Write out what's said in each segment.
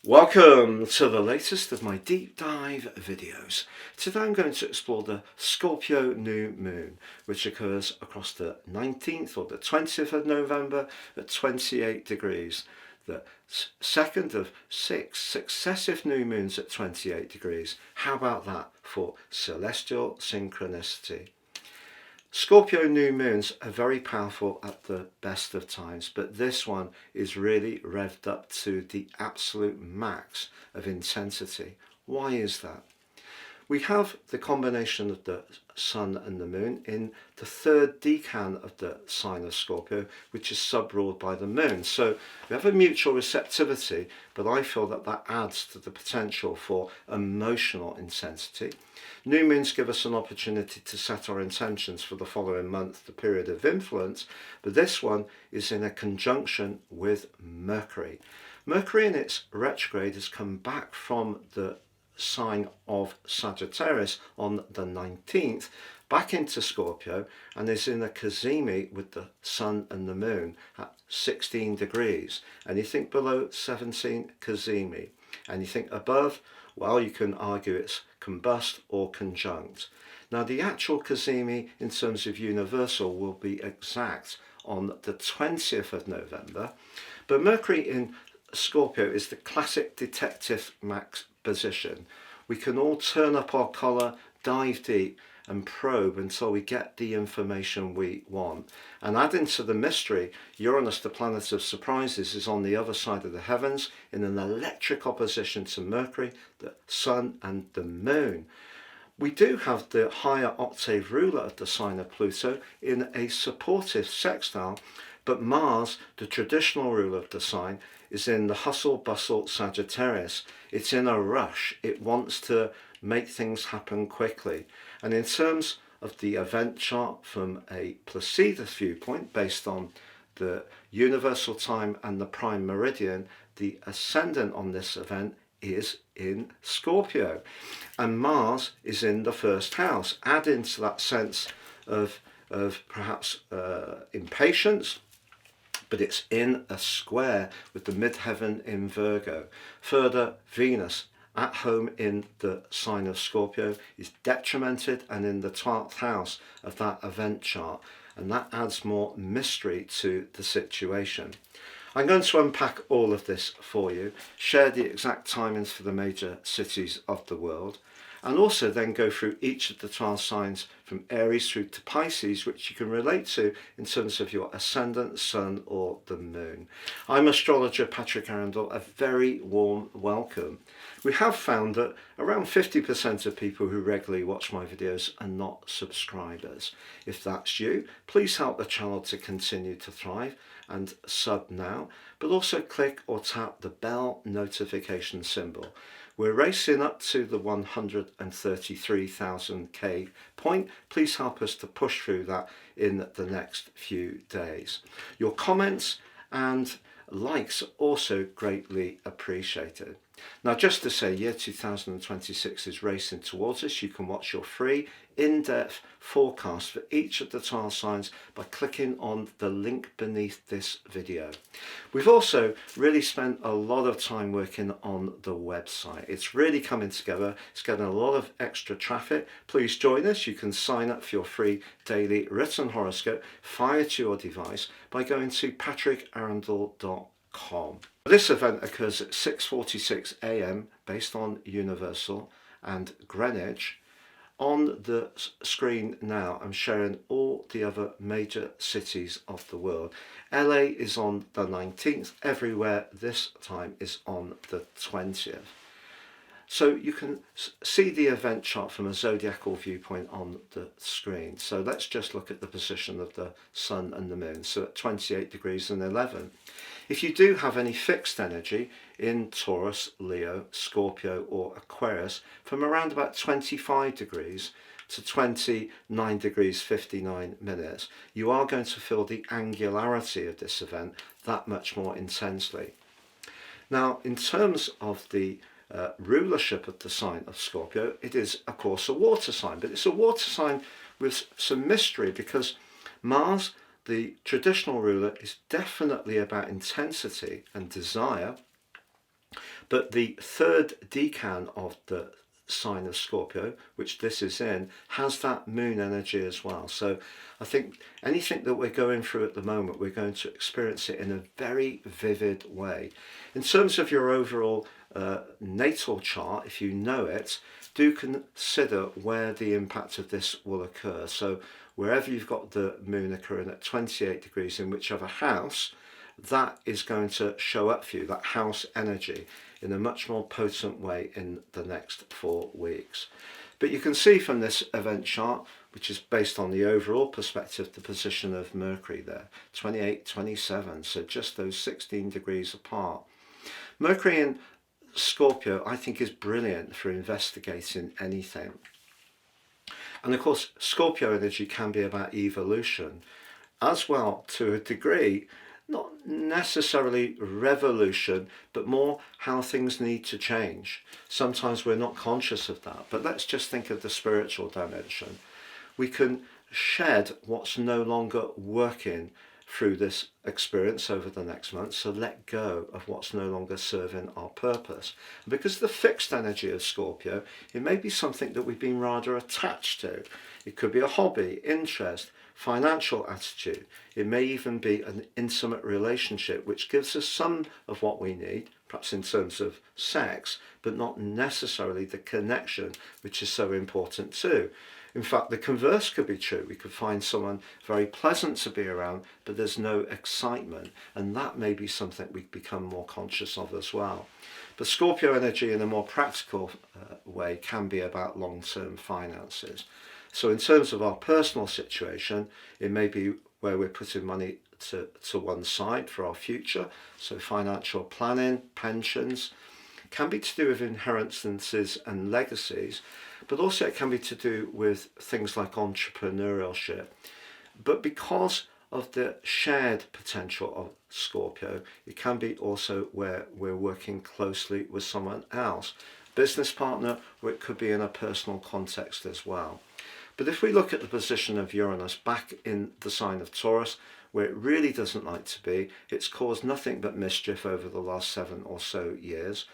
Welcome to the latest of my deep dive videos. Today I'm going to explore the Scorpio new moon, which occurs across the 19th or the 20th of November at 28 degrees. The second of 6 successive new moons at 28 degrees. How about that for celestial synchronicity? Scorpio new moons are very powerful at the best of times, but this one is really revved up to the absolute max of intensity. Why is that? We have the combination of the sun and the moon in the third decan of the sign of Scorpio, which is sub-ruled by the moon. So we have a mutual receptivity, but I feel that that adds to the potential for emotional intensity. New moons give us an opportunity to set our intentions for the following month, the period of influence, but this one is in a conjunction with Mercury. Mercury in its retrograde has come back from the sign of Sagittarius on the 19th back into Scorpio and is in a cazimi with the sun and the moon at 16 degrees. Anything below 17 cazimi, anything above, well, you can argue it's combust or conjunct. Now the actual cazimi in terms of universal will be exact on the 20th of November, but Mercury in Scorpio is the classic detective max position. We can all turn up our collar, dive deep and probe until we get the information we want. And adding to the mystery, Uranus, the planet of surprises, is on the other side of the heavens in an electric opposition to Mercury, the Sun and the Moon. We do have the higher octave ruler of the sign of Pluto in a supportive sextile, but Mars, the traditional ruler of the sign, is in the hustle bustle Sagittarius. It's in a rush. It wants to make things happen quickly. And in terms of the event chart from a Placidus viewpoint, based on the universal time and the prime meridian, the ascendant on this event is in Scorpio. And Mars is in the first house, adding to that sense of perhaps impatience, but it's in a square with the midheaven in Virgo. Further, Venus, at home in the sign of Scorpio, is detrimented and in the 12th house of that event chart, and that adds more mystery to the situation. I'm going to unpack all of this for you, share the exact timings for the major cities of the world, and also then go through each of the 12 signs from Aries through to Pisces, which you can relate to in terms of your ascendant, sun or the moon. I'm astrologer Patrick Arundell. A very warm welcome. We have found that around 50% of people who regularly watch my videos are not subscribers. If that's you, please help the channel to continue to thrive and sub now, but also click or tap the bell notification symbol. We're racing up to the 133,000k point. Please help us to push through that in the next few days. Your comments and likes are also greatly appreciated. Now, just to say, year 2026 is racing towards us. You can watch your free in-depth forecast for each of the 12 signs by clicking on the link beneath this video. We've also really spent a lot of time working on the website. It's really coming together. It's getting a lot of extra traffic. Please join us. You can sign up for your free daily written horoscope fired to your device by going to patrickarundell.com. This event occurs at 6:46 a.m. based on Universal and Greenwich. On the screen now, I'm sharing all the other major cities of the world. LA is on the 19th. Everywhere this time is on the 20th. So you can see the event chart from a zodiacal viewpoint on the screen. So let's just look at the position of the sun and the moon. So at 28 degrees and 11. If you do have any fixed energy in Taurus, Leo, Scorpio or Aquarius, from around about 25 degrees to 29 degrees 59 minutes, you are going to feel the angularity of this event that much more intensely. Now, in terms of the rulership of the sign of Scorpio, it is of course a water sign, but it's a water sign with some mystery because Mars, the traditional ruler, is definitely about intensity and desire, But the third decan of the sign of Scorpio, which this is in, has that moon energy as well. So I think anything that we're going through at the moment, we're going to experience it in a very vivid way. In terms of your overall natal chart, if you know it, do consider where the impact of this will occur. So wherever you've got the moon occurring at 28 degrees in whichever house, that is going to show up for you, that house energy, in a much more potent way in the next 4 weeks. But you can see from this event chart, which is based on the overall perspective, the position of Mercury there, 28, 27, so just those 16 degrees apart. Mercury in Scorpio, I think, is brilliant for investigating anything. And of course, Scorpio energy can be about evolution as well, to a degree, not necessarily revolution, but more how things need to change. Sometimes we're not conscious of that, but let's just think of the spiritual dimension. We can shed what's no longer working through this experience over the next month, so let go of what's no longer serving our purpose. And because the fixed energy of Scorpio, it may be something that we've been rather attached to. It could be a hobby, interest, financial attitude. It may even be an intimate relationship which gives us some of what we need, perhaps in terms of sex, but not necessarily the connection, which is so important too. In fact, the converse could be true. We could find someone very pleasant to be around, but there's no excitement, and that may be something we become more conscious of as well. But Scorpio energy in a more practical way can be about long-term finances. So in terms of our personal situation, it may be where we're putting money to one side for our future. So financial planning, pensions, can be to do with inheritances and legacies, but also it can be to do with things like entrepreneurship. But because of the shared potential of Scorpio, it can be also where we're working closely with someone else, business partner, or it could be in a personal context as well. But if we look at the position of Uranus back in the sign of Taurus, where it really doesn't like to be, it's caused nothing but mischief over the last 7 or so years,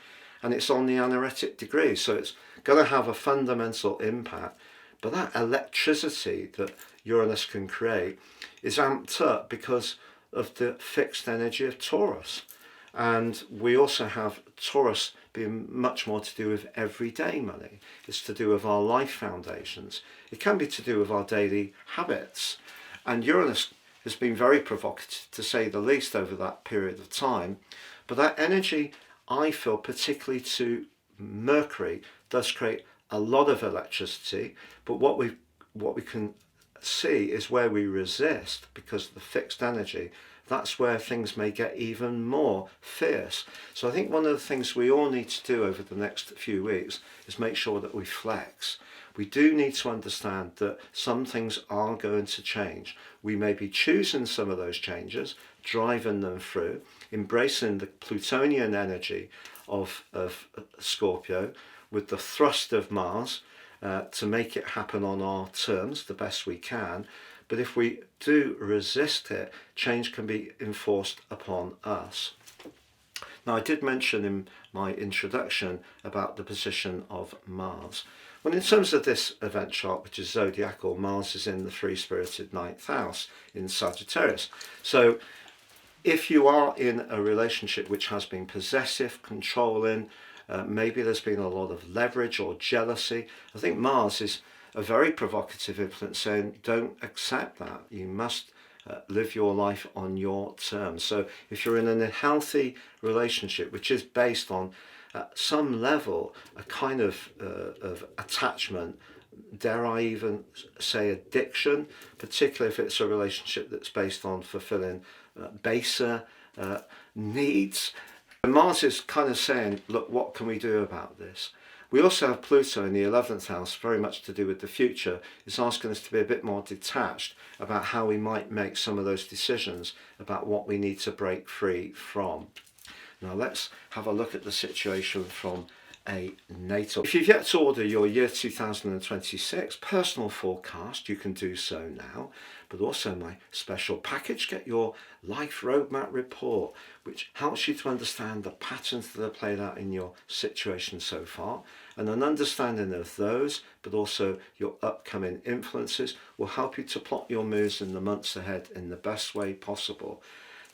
and it's on the anaretic degree, so it's going to have a fundamental impact. But that electricity that Uranus can create is amped up because of the fixed energy of Taurus. And we also have Taurus being much more to do with everyday money. It's to do with our life foundations. It can be to do with our daily habits. And Uranus has been very provocative, to say the least, over that period of time. But that energy, I feel, particularly to Mercury, does create a lot of electricity. But what we can see is where we resist, because of the fixed energy, that's where things may get even more fierce. So I think one of the things we all need to do over the next few weeks is make sure that we flex. We do need to understand that some things are going to change. We may be choosing some of those changes, driving them through, embracing the Plutonian energy of Scorpio with the thrust of Mars to make it happen on our terms the best we can. But if we do resist it, change can be enforced upon us. Now, I did mention in my introduction about the position of Mars. Well, in terms of this event chart, which is zodiacal, Mars is in the free-spirited 9th house in Sagittarius. So if you are in a relationship which has been possessive, controlling, maybe there's been a lot of leverage or jealousy, I think Mars is a very provocative influence saying, don't accept that. You must live your life on your terms. So if you're in a healthy relationship, which is based on at some level a kind of attachment, dare I even say addiction, particularly if it's a relationship that's based on fulfilling baser needs, Mars is kind of saying, look, what can we do about this? We also have Pluto in the 11th house, very much to do with the future. It's asking us to be a bit more detached about how we might make some of those decisions about what we need to break free from. Now let's have a look at the situation from a natal. If you've yet to order your year 2026 personal forecast, you can do so now, but also my special package, get your life roadmap report, which helps you to understand the patterns that are played out in your situation so far, and an understanding of those, but also your upcoming influences, will help you to plot your moves in the months ahead in the best way possible.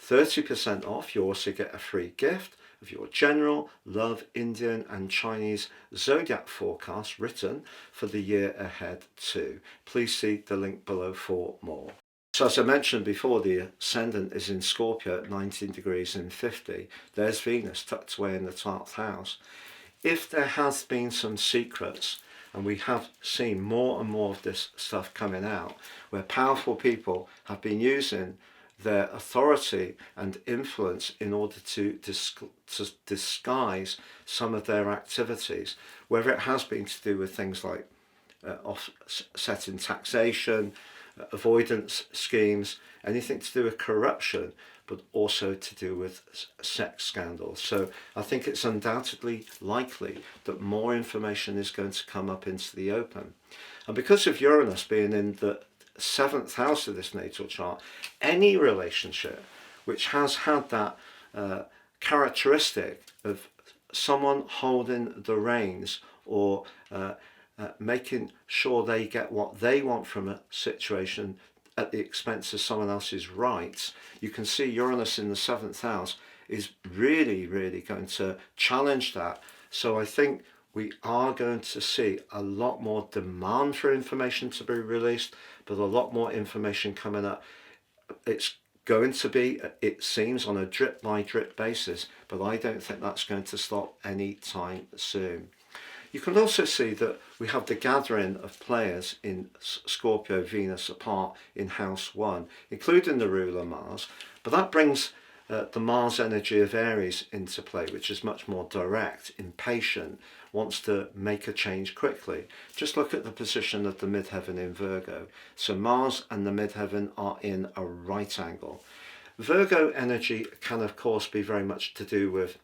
30% off. You also get a free gift of your general, love, Indian and Chinese zodiac forecast written for the year ahead too. Please see the link below for more. So as I mentioned before, the ascendant is in Scorpio at 19 degrees and 50. There's Venus tucked away in the 12th house. If there has been some secrets, and we have seen more and more of this stuff coming out, where powerful people have been using their authority and influence in order to disguise some of their activities, whether it has been to do with things like offsetting taxation, avoidance schemes, anything to do with corruption, but also to do with sex scandals. So I think it's undoubtedly likely that more information is going to come up into the open. And because of Uranus being in the 7th house of this natal chart, any relationship which has had that characteristic of someone holding the reins or making sure they get what they want from a situation at the expense of someone else's rights, you can see Uranus in the 7th house is really going to challenge that. So I think we are going to see a lot more demand for information to be released, but a lot more information coming up. It's going to be, it seems, on a drip by drip basis, but I don't think that's going to stop any time soon. You can also see that we have the gathering of players in Scorpio, Venus apart in house 1, including the ruler Mars, but that brings the Mars energy of Aries into play, which is much more direct, impatient, wants to make a change quickly. Just look at the position of the midheaven in Virgo. So Mars and the midheaven are in a right angle. Virgo energy can of course be very much to do with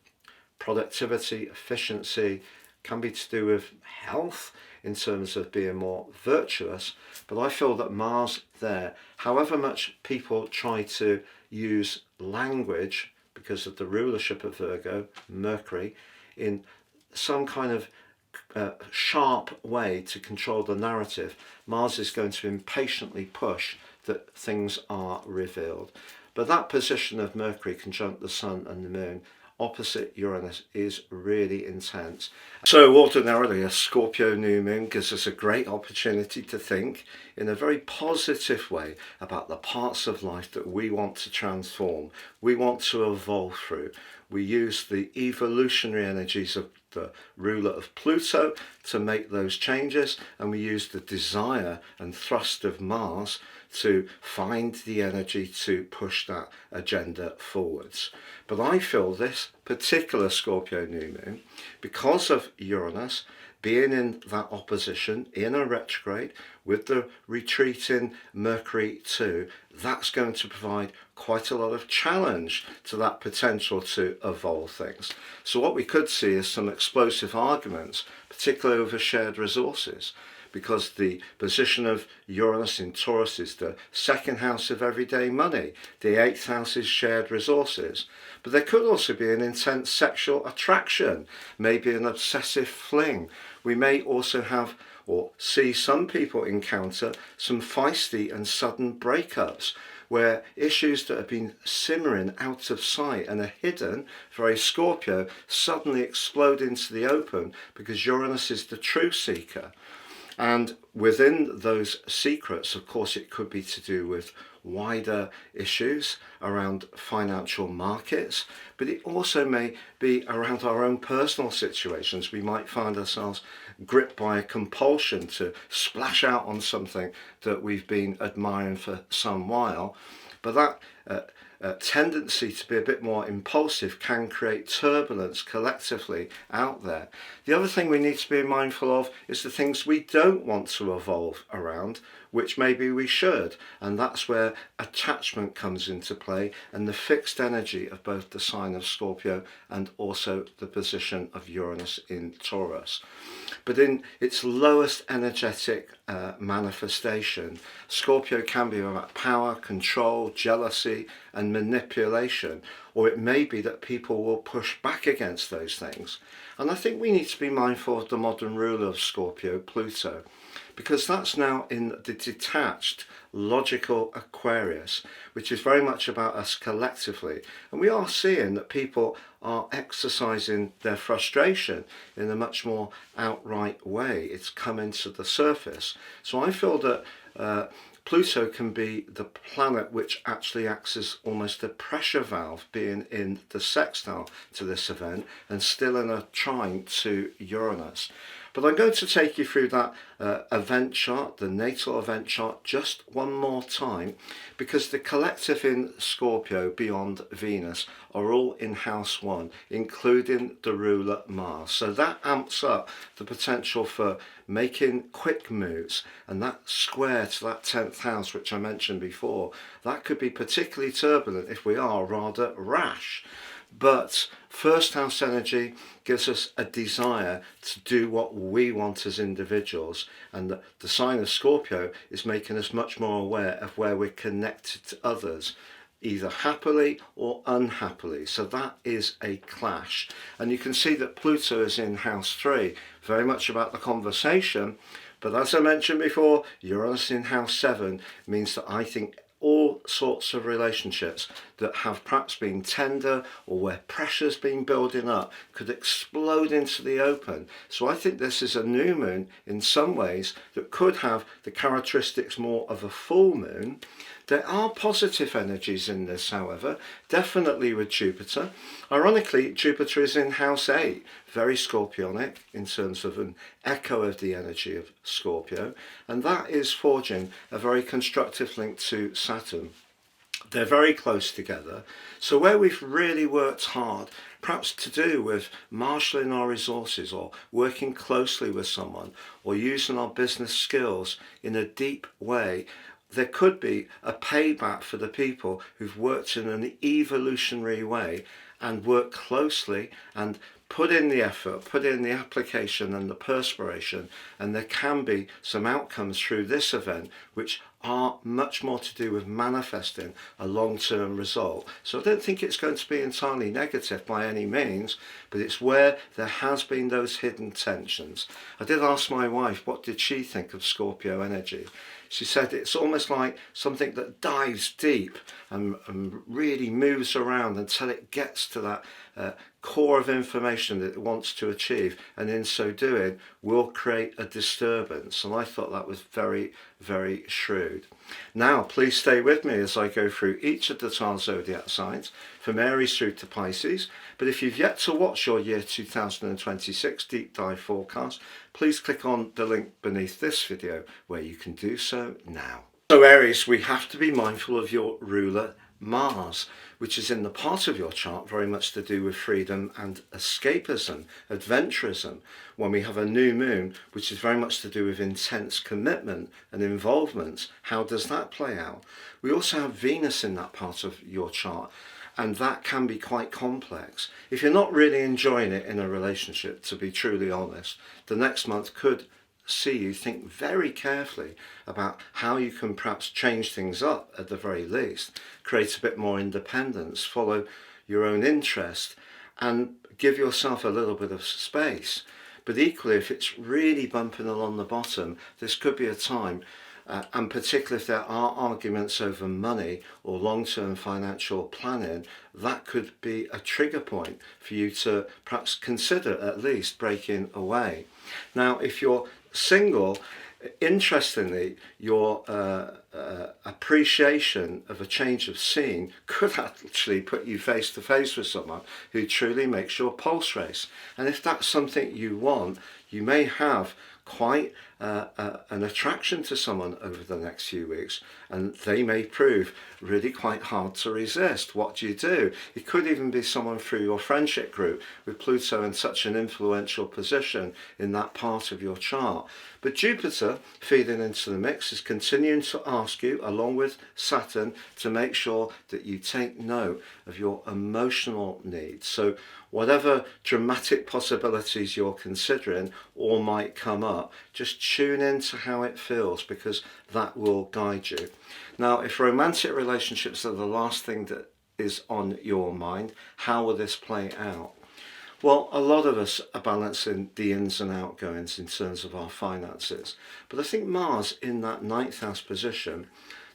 productivity, efficiency, can be to do with health in terms of being more virtuous, but I feel that Mars there, however much people try to use language because of the rulership of Virgo, Mercury, in some kind of sharp way to control the narrative, Mars is going to impatiently push that things are revealed. But that position of Mercury conjunct the Sun and the Moon opposite Uranus is really intense. So ordinarily a Scorpio new moon gives us a great opportunity to think in a very positive way about the parts of life that we want to transform, we want to evolve through. We use the evolutionary energies of the ruler of Pluto to make those changes, and we use the desire and thrust of Mars to find the energy to push that agenda forwards. But I feel this particular Scorpio new moon, because of Uranus being in that opposition in a retrograde with the retreating Mercury too, that's going to provide quite a lot of challenge to that potential to evolve things. So what we could see is some explosive arguments, particularly over shared resources, because the position of Uranus in Taurus is the 2nd house of everyday money, the 8th house is shared resources. But there could also be an intense sexual attraction, maybe an obsessive fling. We may also have or see some people encounter some feisty and sudden breakups, where issues that have been simmering out of sight and are hidden for a Scorpio suddenly explode into the open because Uranus is the truth seeker. And within those secrets, of course, it could be to do with wider issues around financial markets, but it also may be around our own personal situations. We might find ourselves gripped by a compulsion to splash out on something that we've been admiring for some while, but that tendency to be a bit more impulsive can create turbulence collectively out there. The other thing we need to be mindful of is the things we don't want to evolve around, which maybe we should, and that's where attachment comes into play, and the fixed energy of both the sign of Scorpio and also the position of Uranus in Taurus. But in its lowest energetic manifestation, Scorpio can be about power, control, jealousy and manipulation, or it may be that people will push back against those things. And I think we need to be mindful of the modern ruler of Scorpio, Pluto, because that's now in the detached, logical Aquarius, which is very much about us collectively. And we are seeing that people are exercising their frustration in a much more outright way. It's coming to the surface. So I feel that Pluto can be the planet which actually acts as almost a pressure valve, being in the sextile to this event and still in a trine to Uranus. But I'm going to take you through that event chart, the natal event chart, just one more time, because the collective in Scorpio beyond Venus are all in house 1, including the ruler Mars. So that amps up the potential for making quick moves, and that square to that 10th house, which I mentioned before, that could be particularly turbulent if we are rather rash. But first house energy gives us a desire to do what we want as individuals, and the sign of Scorpio is making us much more aware of where we're connected to others, either happily or unhappily. So that is a clash. And you can see that Pluto is in house 3, very much about the conversation. But as I mentioned before, Uranus in house 7 means that I think all sorts of relationships that have perhaps been tender or where pressure's been building up could explode into the open. So I think this is a new moon in some ways that could have the characteristics more of a full moon. There are positive energies in this, however, definitely with Jupiter. Ironically, Jupiter is in house 8, very scorpionic in terms of an echo of the energy of Scorpio, and that is forging a very constructive link to Saturn. They're very close together, so where we've really worked hard, perhaps to do with marshalling our resources or working closely with someone or using our business skills in a deep way, there could be a payback for the people who've worked in an evolutionary way and worked closely and put in the effort, put in the application and the perspiration, and there can be some outcomes through this event which are much more to do with manifesting a long-term result. So I don't think it's going to be entirely negative by any means, but it's where there has been those hidden tensions. I did ask my wife what did she think of Scorpio energy. She said it's almost like something that dives deep and really moves around until it gets to that core of information that it wants to achieve, and in so doing will create a disturbance. And I thought that was very, very shrewd. Now please stay with me as I go through each of the 12 zodiac signs from Aries through to Pisces. But if you've yet to watch your year 2026 deep dive forecast, please click on the link beneath this video where you can do so now. So Aries, we have to be mindful of your ruler Mars, which is in the part of your chart very much to do with freedom and escapism, adventurism, when we have a new moon, which is very much to do with intense commitment and involvement. How does that play out? We also have Venus in that part of your chart, and that can be quite complex. If you're not really enjoying it in a relationship, to be truly honest, the next month could see you think very carefully about how you can perhaps change things up at the very least, create a bit more independence, follow your own interest and give yourself a little bit of space. But equally, if it's really bumping along the bottom, this could be a time, and particularly if there are arguments over money or long-term financial planning, that could be a trigger point for you to perhaps consider at least breaking away. Now, if you're single, interestingly, your appreciation of a change of scene could actually put you face to face with someone who truly makes your pulse race. And if that's something you want, you may have quite an attraction to someone over the next few weeks, and they may prove really quite hard to resist. What do you do? It could even be someone through your friendship group, with Pluto in such an influential position in that part of your chart. But Jupiter feeding into the mix is continuing to ask you, along with Saturn, to make sure that you take note of your emotional needs. So whatever dramatic possibilities you're considering or might come up, just tune in to how it feels, because that will guide you. Now, if romantic relationships are the last thing that is on your mind, how will this play out? Well, a lot of us are balancing the ins and outgoings in terms of our finances. But I think Mars in that ninth house position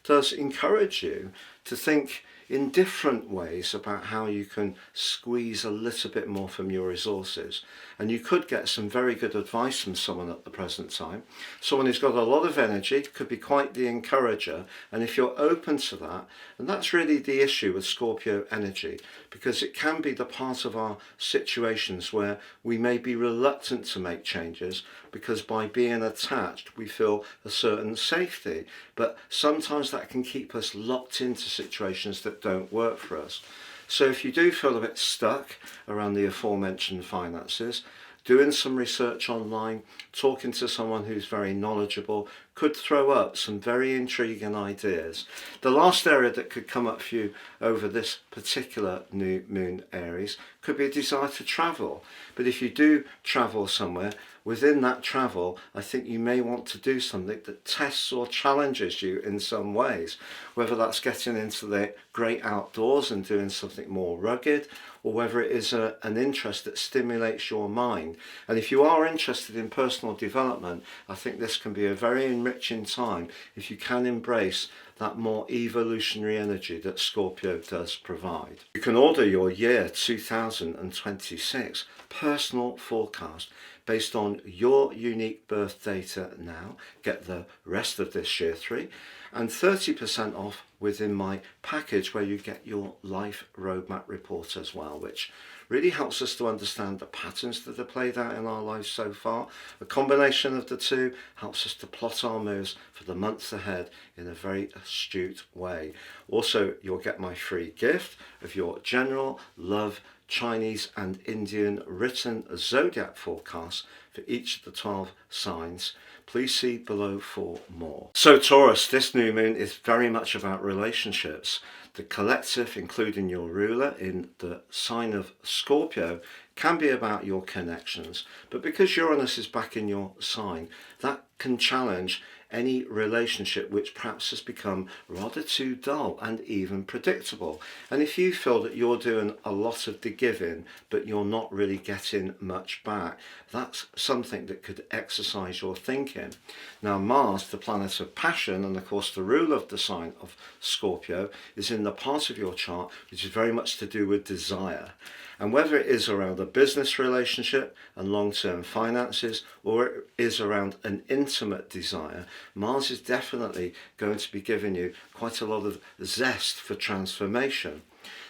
does encourage you to think in different ways about how you can squeeze a little bit more from your resources. And you could get some very good advice from someone at the present time. Someone who's got a lot of energy, could be quite the encourager. And if you're open to that, and that's really the issue with Scorpio energy, because it can be the part of our situations where we may be reluctant to make changes, because by being attached we feel a certain safety, but sometimes that can keep us locked into situations that don't work for us. So if you do feel a bit stuck around the aforementioned finances, doing some research online, talking to someone who's very knowledgeable, could throw up some very intriguing ideas. The last area that could come up for you over this particular new moon, Aries, could be a desire to travel. But if you do travel somewhere, within that travel, I think you may want to do something that tests or challenges you in some ways, whether that's getting into the great outdoors and doing something more rugged, or whether it is an interest that stimulates your mind. And if you are interested in personal development, I think this can be a very enriching time if you can embrace that more evolutionary energy that Scorpio does provide. You can order your year 2026 personal forecast based on your unique birth data now. Get the rest of this year 3 and 30% off within my package, where you get your life roadmap report as well, which really helps us to understand the patterns that are played out in our lives so far. A combination of the two helps us to plot our moves for the months ahead in a very astute way. Also, you'll get my free gift of your general love Chinese and Indian written zodiac forecasts for each of the 12 signs. Please see below for more. So Taurus, this new moon is very much about relationships. The collective, including your ruler in the sign of Scorpio, can be about your connections. But because Uranus is back in your sign, that can challenge any relationship which perhaps has become rather too dull and even predictable. And if you feel that you're doing a lot of the giving but you're not really getting much back, that's something that could exercise your thinking. Now Mars, the planet of passion, and of course the ruler of the sign of Scorpio, is in the part of your chart which is very much to do with desire. And whether it is around a business relationship and long-term finances, or it is around an intimate desire, Mars is definitely going to be giving you quite a lot of zest for transformation.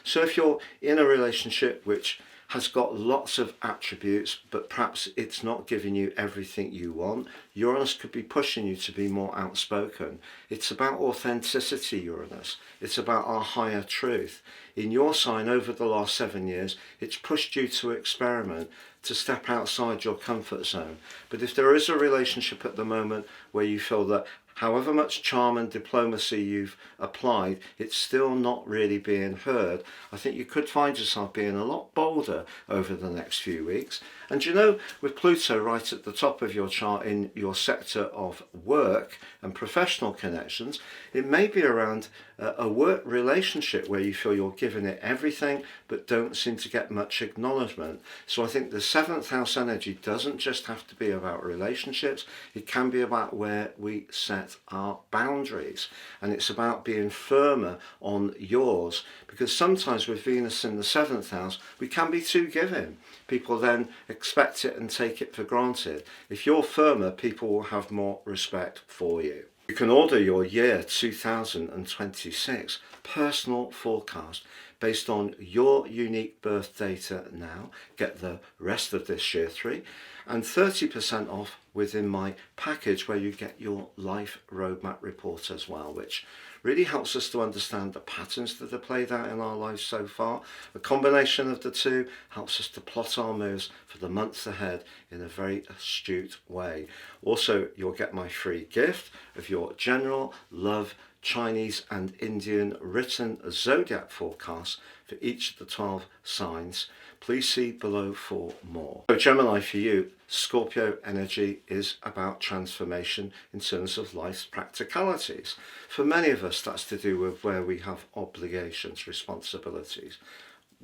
So if you're in a relationship which has got lots of attributes, but perhaps it's not giving you everything you want, Uranus could be pushing you to be more outspoken. It's about authenticity, Uranus. It's about our higher truth. In your sign over the last 7 years, it's pushed you to experiment, to step outside your comfort zone. But if there is a relationship at the moment where you feel that however much charm and diplomacy you've applied, it's still not really being heard, I think you could find yourself being a lot bolder over the next few weeks. And you know, with Pluto right at the top of your chart in your sector of work and professional connections, it may be around a work relationship where you feel you're giving it everything but don't seem to get much acknowledgement. So I think the 7th house energy doesn't just have to be about relationships, it can be about where we set our boundaries, and it's about being firmer on yours, because sometimes with Venus in the 7th house we can be too giving. People then expect it and take it for granted. If you're firmer, people will have more respect for you. You can order your year 2026 personal forecast based on your unique birth data now. Get the rest of this year free and 30% off within my package where you get your life roadmap report as well, which really helps us to understand the patterns that have played out in our lives so far. A combination of the two helps us to plot our moves for the months ahead in a very astute way. Also, you'll get my free gift of your general love Chinese and Indian written zodiac forecasts for each of the 12 signs. Please see below for more. So Gemini, for you, Scorpio energy is about transformation in terms of life's practicalities. For many of us, that's to do with where we have obligations, responsibilities.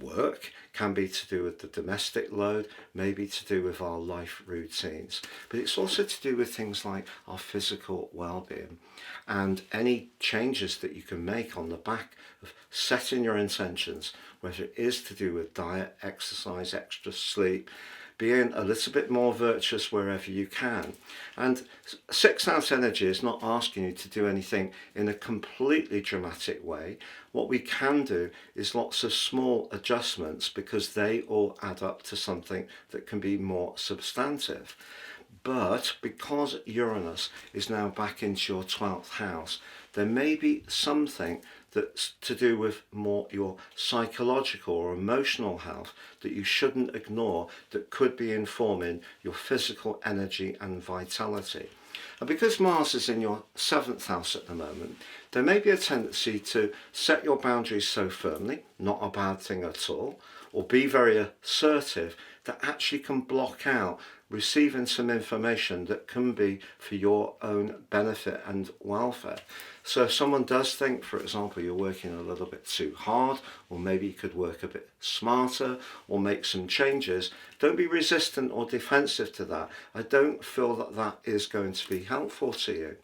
Work can be to do with the domestic load, maybe to do with our life routines, but it's also to do with things like our physical well-being and any changes that you can make on the back of setting your intentions, whether it is to do with diet, exercise, extra sleep, being a little bit more virtuous wherever you can. And 6th house energy is not asking you to do anything in a completely dramatic way. What we can do is lots of small adjustments because they all add up to something that can be more substantive. But because Uranus is now back into your 12th house, there may be something that's to do with more your psychological or emotional health that you shouldn't ignore, that could be informing your physical energy and vitality. And because Mars is in your 7th house at the moment, there may be a tendency to set your boundaries so firmly, not a bad thing at all, or be very assertive that actually can block out receiving some information that can be for your own benefit and welfare. So if someone does think, for example, you're working a little bit too hard, or maybe you could work a bit smarter or make some changes, don't be resistant or defensive to that. I don't feel that that is going to be helpful to you.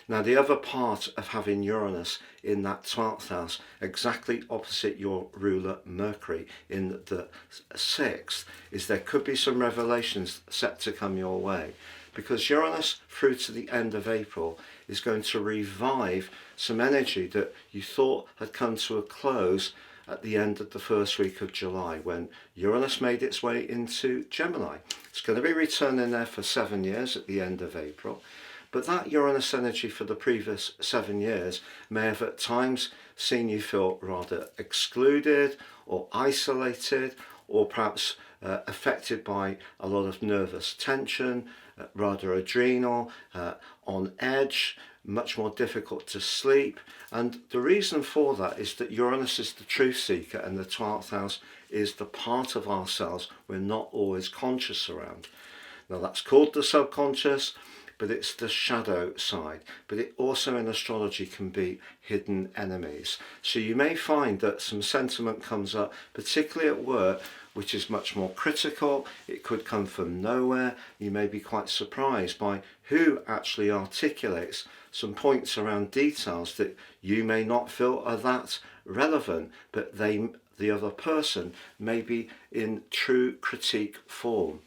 Now, the other part of having Uranus in that 12th house, exactly opposite your ruler Mercury in the 6th, is there could be some revelations set to come your way. Because Uranus, through to the end of April, is going to revive some energy that you thought had come to a close at the end of the first week of July, when Uranus made its way into Gemini. It's going to be returning there for 7 years at the end of April. But that Uranus energy for the previous 7 years may have at times seen you feel rather excluded or isolated, or perhaps affected by a lot of nervous tension, rather adrenal, on edge, much more difficult to sleep. And the reason for that is that Uranus is the truth seeker, and the 12th house is the part of ourselves we're not always conscious around. Now, that's called the subconscious, but it's the shadow side. But it also in astrology can be hidden enemies. So you may find that some sentiment comes up, particularly at work, which is much more critical. It could come from nowhere. You may be quite surprised by who actually articulates some points around details that you may not feel are that relevant, but the other person may be in true critique form.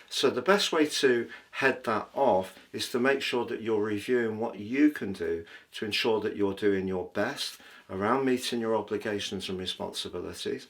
So the best way to head that off is to make sure that you're reviewing what you can do to ensure that you're doing your best around meeting your obligations and responsibilities,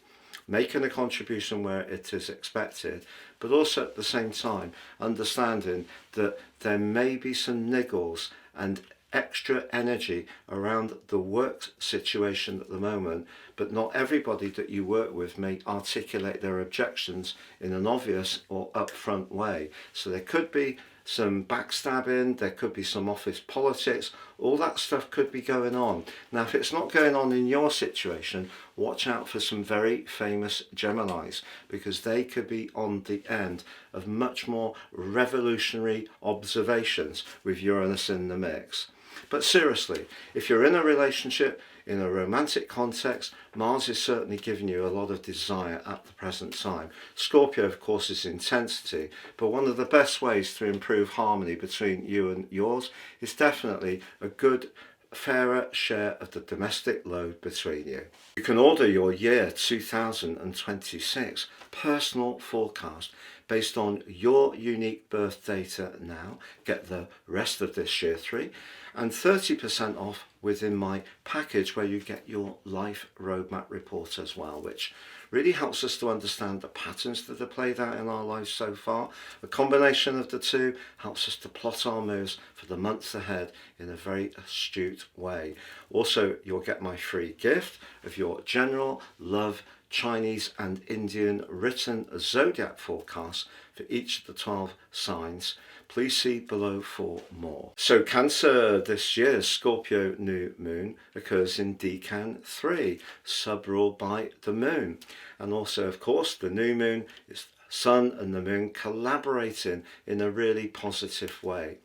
making a contribution where it is expected, but also at the same time understanding that there may be some niggles and extra energy around the work situation at the moment, but not everybody that you work with may articulate their objections in an obvious or upfront way. So there could be some backstabbing, there could be some office politics, all that stuff could be going on. Now, if it's not going on in your situation, watch out for some very famous Geminis, because they could be on the end of much more revolutionary observations with Uranus in the mix. But seriously, if you're in a relationship, in a romantic context, Mars is certainly giving you a lot of desire at the present time. Scorpio, of course, is intensity, but one of the best ways to improve harmony between you and yours is definitely a good, fairer share of the domestic load between you. You can order your year 2026 personal forecast based on your unique birth data now. Get the rest of this year free and 30% off within my package where you get your life roadmap report as well, which really helps us to understand the patterns that have played out in our lives so far. A combination of the two helps us to plot our moves for the months ahead in a very astute way. Also, you'll get my free gift of your general, love, Chinese and Indian written zodiac forecasts for each of the 12 signs. Please see below for more. So Cancer, this year's Scorpio new moon occurs in Decan 3, sub-ruled by the moon. And also, of course, the new moon is Sun and the moon collaborating in a really positive way.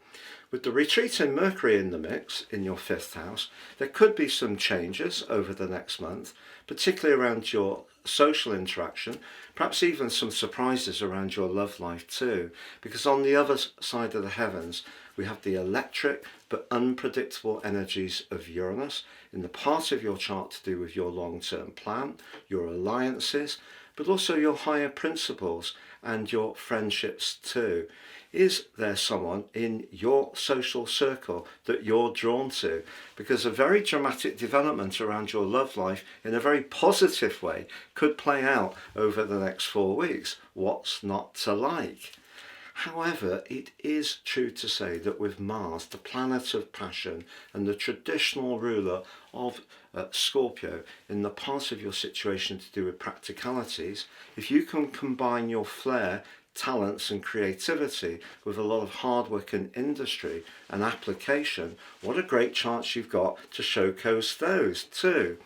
With the retreating Mercury in the mix in your 5th house, there could be some changes over the next month, particularly around your social interaction, perhaps even some surprises around your love life too, because on the other side of the heavens we have the electric but unpredictable energies of Uranus in the part of your chart to do with your long-term plan, your alliances, but also your higher principles and your friendships too. Is there someone in your social circle that you're drawn to? Because a very dramatic development around your love life in a very positive way could play out over the next 4 weeks. What's not to like? However, it is true to say that with Mars, the planet of passion and the traditional ruler of Scorpio in the part of your situation to do with practicalities, if you can combine your flair, talents and creativity with a lot of hard work and industry and application, what a great chance you've got to showcase those too.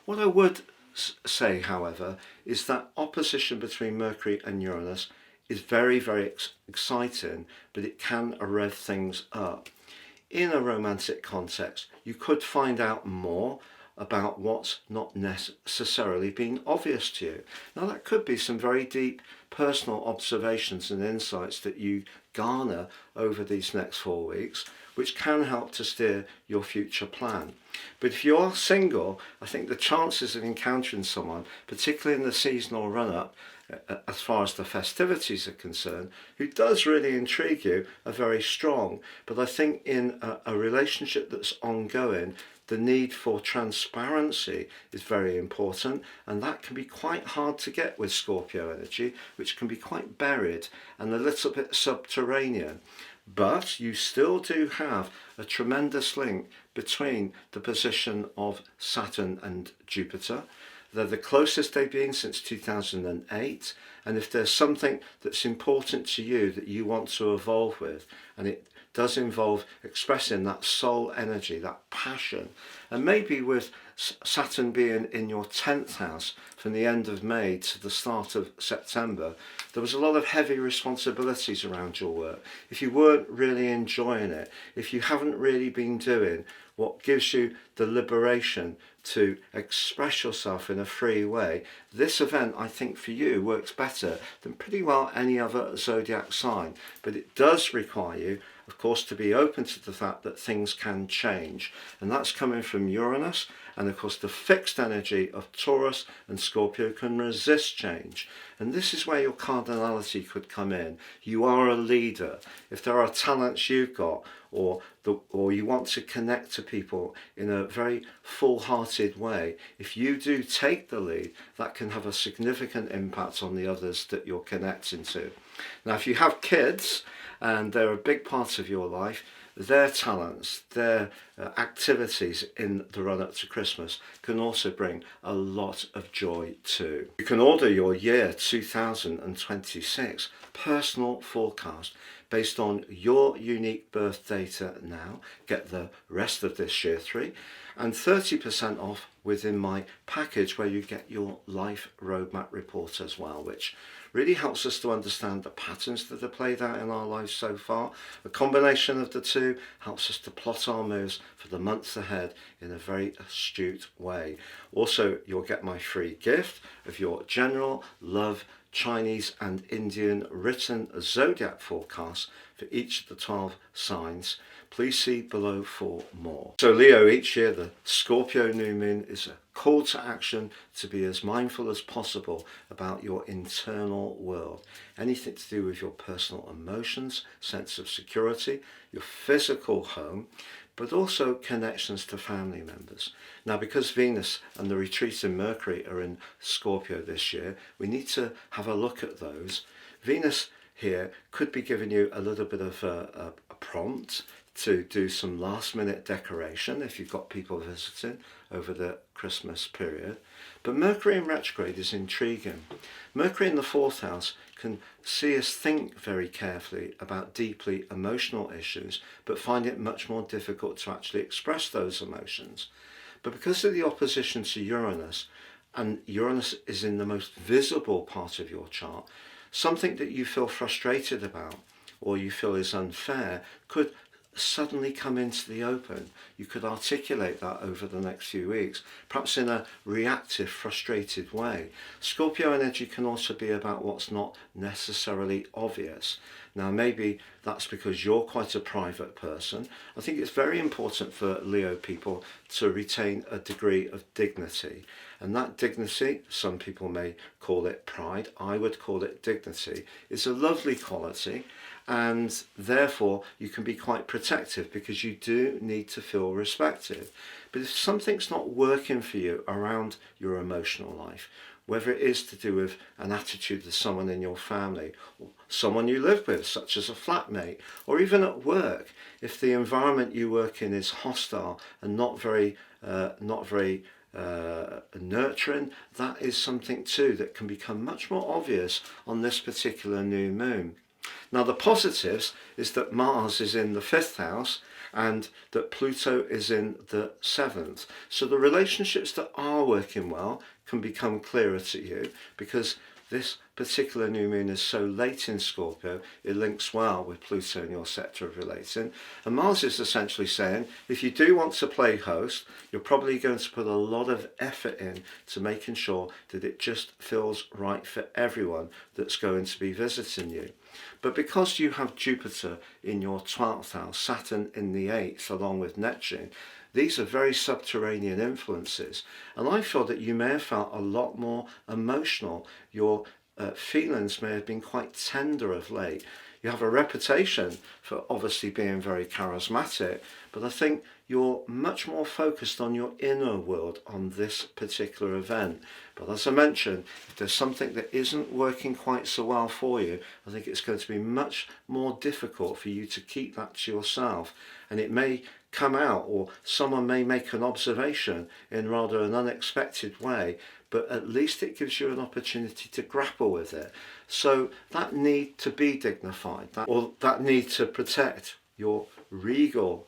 What I would say, however, is that opposition between Mercury and Uranus is very, very exciting, but it can rev things up. In a romantic context, you could find out more about what's not necessarily been obvious to you. Now, that could be some very deep personal observations and insights that you garner over these next 4 weeks, which can help to steer your future plan. But if you are single, I think the chances of encountering someone, particularly in the seasonal run-up, as far as the festivities are concerned, who does really intrigue you, are very strong. But I think in a relationship that's ongoing, the need for transparency is very important, and that can be quite hard to get with Scorpio energy, which can be quite buried and a little bit subterranean. But you still do have a tremendous link between the position of Saturn and Jupiter. They're the closest they've been since 2008, and if there's something that's important to you that you want to evolve with, and it does involve expressing that soul energy, that passion, and maybe with Saturn being in your 10th house from the end of May to the start of September, there was a lot of heavy responsibilities around your work. If you weren't really enjoying it, if you haven't really been doing what gives you the liberation to express yourself in a free way, this event, I think, for you works better than pretty well any other zodiac sign. But it does require you, of course, to be open to the fact that things can change, and that's coming from Uranus. And of course, the fixed energy of Taurus and Scorpio can resist change, and this is where your cardinality could come in. You are a leader. If there are talents you've got, or you want to connect to people in a very full-hearted way, if you do take the lead, that can have a significant impact on the others that you're connecting to. Now, if you have kids and they're a big part of your life, their talents, their activities in the run-up to Christmas can also bring a lot of joy too. You can order your year 2026 personal forecast based on your unique birth data now. Get the rest of this year free and 30% off within my package where you get your life roadmap report as well, which really helps us to understand the patterns that have played out in our lives so far. A combination of the two helps us to plot our moves for the months ahead in a very astute way. Also, you'll get my free gift of your general, love, Chinese and Indian written zodiac forecasts for each of the 12 signs. Please see below for more. So Leo, each year the Scorpio new moon is a call to action to be as mindful as possible about your internal world. Anything to do with your personal emotions, sense of security, your physical home, but also connections to family members. Now, because Venus and the retreating Mercury are in Scorpio this year, we need to have a look at those. Venus here could be giving you a little bit of a prompt to do some last minute decoration if you've got people visiting over the Christmas period. But Mercury in retrograde is intriguing. Mercury in the 4th house can see us think very carefully about deeply emotional issues, but find it much more difficult to actually express those emotions. But because of the opposition to Uranus, and Uranus is in the most visible part of your chart, something that you feel frustrated about or you feel is unfair could suddenly come into the open. You could articulate that over the next few weeks, perhaps in a reactive, frustrated way. Scorpio energy can also be about what's not necessarily obvious. Now, maybe that's because you're quite a private person. I think it's very important for Leo people to retain a degree of dignity. And that dignity, some people may call it pride, I would call it dignity, is a lovely quality. And therefore you can be quite protective because you do need to feel respected. But if something's not working for you around your emotional life, whether it is to do with an attitude to someone in your family or someone you live with, such as a flatmate, or even at work, if the environment you work in is hostile and not very nurturing, that is something too that can become much more obvious on this particular new moon. Now, the positives is that Mars is in the 5th house and that Pluto is in the 7th. So the relationships that are working well can become clearer to you because this particular new moon is so late in Scorpio, it links well with Pluto in your sector of relating. And Mars is essentially saying, if you do want to play host, you're probably going to put a lot of effort in to making sure that it just feels right for everyone that's going to be visiting you. But because you have Jupiter in your 12th house, Saturn in the 8th, along with Neptune, these are very subterranean influences. And I feel that you may have felt a lot more emotional. Your feelings may have been quite tender of late. You have a reputation for obviously being very charismatic, but I think you're much more focused on your inner world on this particular event. But as I mentioned, if there's something that isn't working quite so well for you, I think it's going to be much more difficult for you to keep that to yourself. And it may come out, or someone may make an observation in rather an unexpected way, but at least it gives you an opportunity to grapple with it. So that need to be dignified, that need to protect your regal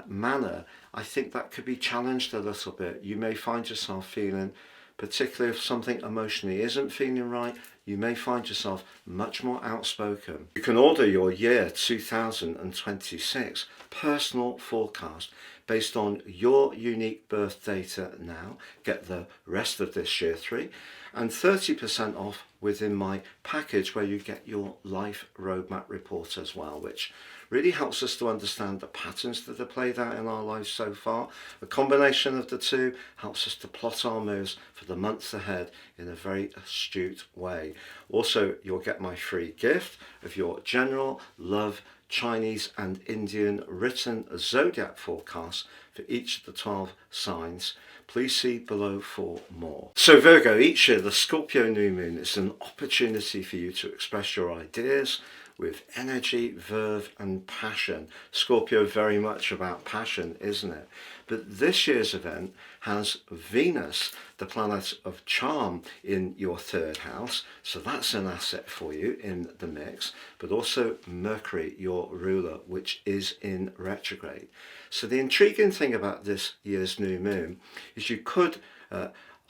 manner, I think that could be challenged a little bit. You may find yourself feeling, particularly if something emotionally isn't feeling right, you may find yourself much more outspoken. You can order your year 2026 personal forecast based on your unique birth data now. Get the rest of this year 3 and 30% off within my package where you get your life roadmap report as well, which really helps us to understand the patterns that are played out in our lives so far. A combination of the two helps us to plot our moves for the months ahead in a very astute way. Also, you'll get my free gift of your general love Chinese and Indian written zodiac forecasts for each of the 12 signs. Please see below for more. So Virgo, each year the Scorpio new moon is an opportunity for you to express your ideas with energy, verve and passion. Scorpio very much about passion, isn't it? But this year's event has Venus, the planet of charm, in your 3rd house, so that's an asset for you in the mix, but also Mercury, your ruler, which is in retrograde. So the intriguing thing about this year's new moon is you could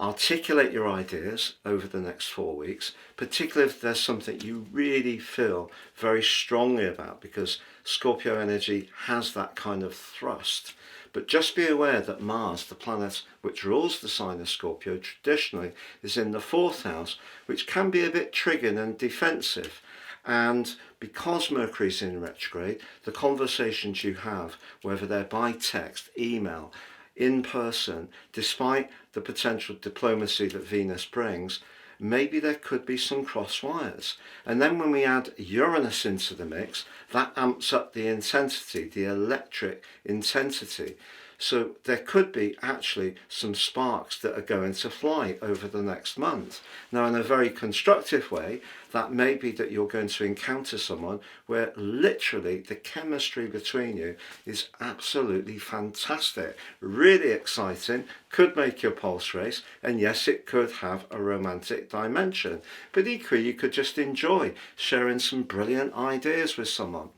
articulate your ideas over the next 4 weeks, particularly if there's something you really feel very strongly about, because Scorpio energy has that kind of thrust. But just be aware that Mars, the planet which rules the sign of Scorpio, traditionally is in the 4th house, which can be a bit triggering and defensive. And because Mercury's in retrograde, the conversations you have, whether they're by text, email, in person, despite the potential diplomacy that Venus brings, maybe there could be some cross wires. And then when we add Uranus into the mix, that amps up the intensity, the electric intensity. So there could be actually some sparks that are going to fly over the next month. Now, in a very constructive way, that may be that you're going to encounter someone where literally the chemistry between you is absolutely fantastic, really exciting, could make your pulse race, and yes, it could have a romantic dimension. But equally, you could just enjoy sharing some brilliant ideas with someone.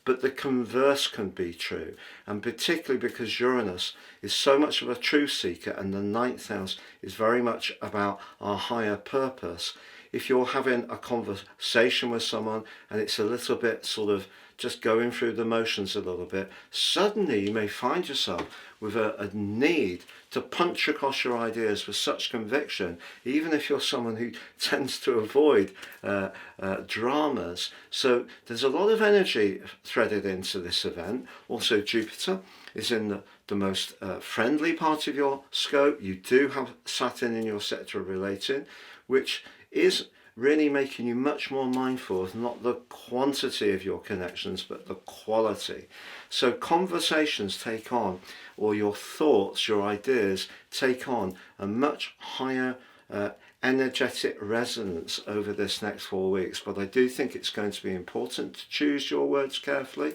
But the converse can be true, and particularly because Uranus is so much of a truth seeker and the ninth house is very much about our higher purpose. If you're having a conversation with someone and it's a little bit sort of just going through the motions a little bit, suddenly you may find yourself with a need to punch across your ideas with such conviction, even if you're someone who tends to avoid dramas. So there's a lot of energy threaded into this event. Also, Jupiter is in the most friendly part of your scope. You do have Saturn in your sector of relating, which is really making you much more mindful of not the quantity of your connections, but the quality. So conversations take on, or your thoughts, your ideas take on a much higher energetic resonance over this next 4 weeks. But I do think it's going to be important to choose your words carefully,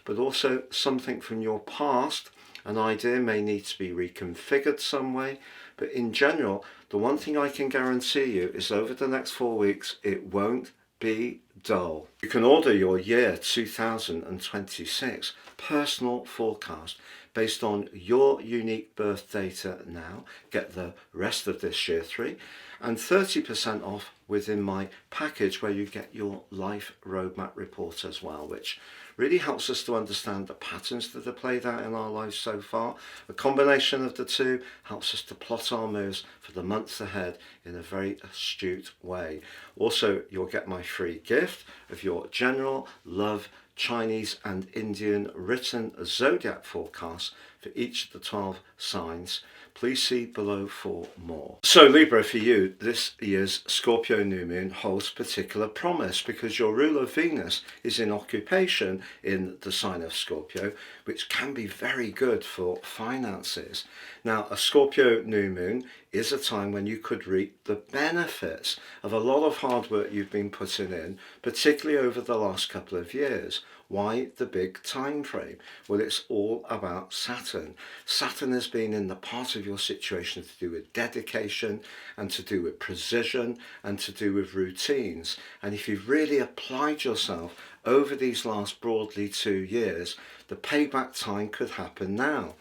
but also something from your past, an idea may need to be reconfigured some way. But in general, the one thing I can guarantee you is over the next 4 weeks, it won't be dull. You can order your year 2026 personal forecast based on your unique birth data now. Get the rest of this year 3 and 30% off within my package where you get your life roadmap report as well, which really helps us to understand the patterns that have played out in our lives so far. A combination of the two helps us to plot our moves for the months ahead in a very astute way. Also, you'll get my free gift of your general love Chinese and Indian written zodiac forecasts for each of the 12 signs. Please see below for more. So Libra, for you, this year's Scorpio new moon holds particular promise because your ruler Venus is in occupation in the sign of Scorpio, which can be very good for finances. Now, a Scorpio new moon is a time when you could reap the benefits of a lot of hard work you've been putting in, particularly over the last couple of years. Why the big time frame? Well, it's all about Saturn. Saturn has been in the part of your situation to do with dedication and to do with precision and to do with routines. And if you've really applied yourself over these last broadly 2 years, the payback time could happen now.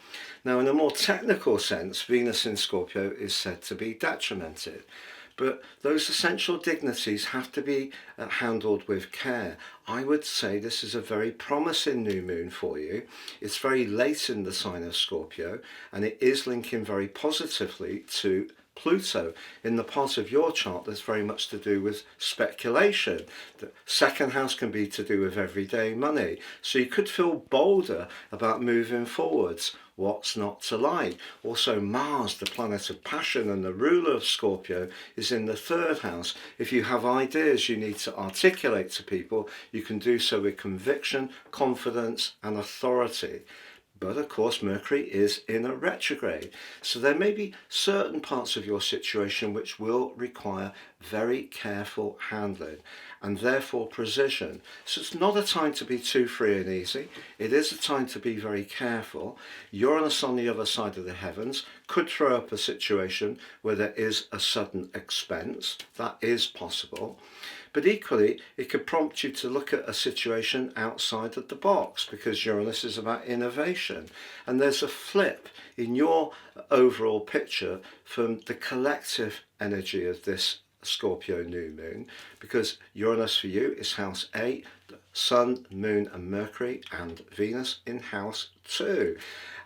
Now, in a more technical sense, Venus in Scorpio is said to be detrimented. But those essential dignities have to be handled with care. I would say this is a very promising new moon for you. It's very late in the sign of Scorpio, and it is linking very positively to Pluto in the part of your chart that's very much to do with speculation. The second house can be to do with everyday money. So you could feel bolder about moving forwards. What's not to like? Also, Mars, the planet of passion and the ruler of Scorpio, is in the third house. If you have ideas you need to articulate to people, you can do so with conviction, confidence and authority. But of course, Mercury is in a retrograde. So there may be certain parts of your situation which will require very careful handling and therefore precision. So it's not a time to be too free and easy. It is a time to be very careful. Uranus on the other side of the heavens could throw up a situation where there is a sudden expense. That is possible. But equally, it could prompt you to look at a situation outside of the box because Uranus is about innovation. And there's a flip in your overall picture from the collective energy of this Scorpio new moon, because Uranus for you is house 8, the Sun, Moon and Mercury and Venus in house 2.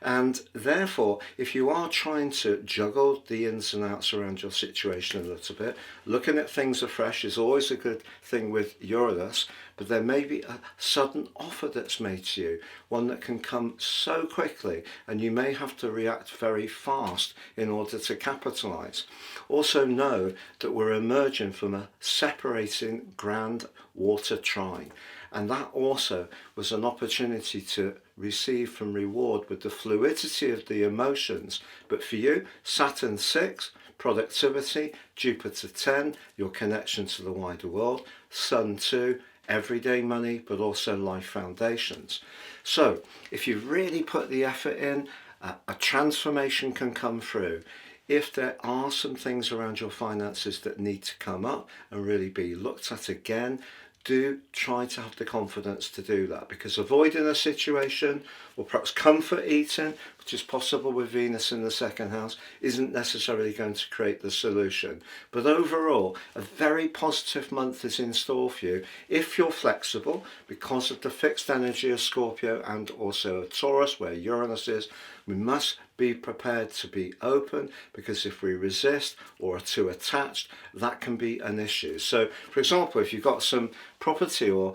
And therefore, if you are trying to juggle the ins and outs around your situation a little bit, looking at things afresh is always a good thing with Uranus, but there may be a sudden offer that's made to you, one that can come so quickly, and you may have to react very fast in order to capitalize. Also know that we're emerging from a separating grand water trine, and that also was an opportunity to receive from reward with the fluidity of the emotions. But for you, Saturn 6, productivity, Jupiter 10, your connection to the wider world, Sun 2, everyday money, but also life foundations. So if you really put the effort in, a transformation can come through. If there are some things around your finances that need to come up and really be looked at again, do try to have the confidence to do that, because avoiding a situation or perhaps comfort eating, which is possible with Venus in the second house, isn't necessarily going to create the solution. But overall, a very positive month is in store for you if you're flexible, because of the fixed energy of Scorpio and also of Taurus, where Uranus is. We must be prepared to be open, because if we resist or are too attached, that can be an issue. So, for example, if you've got some property or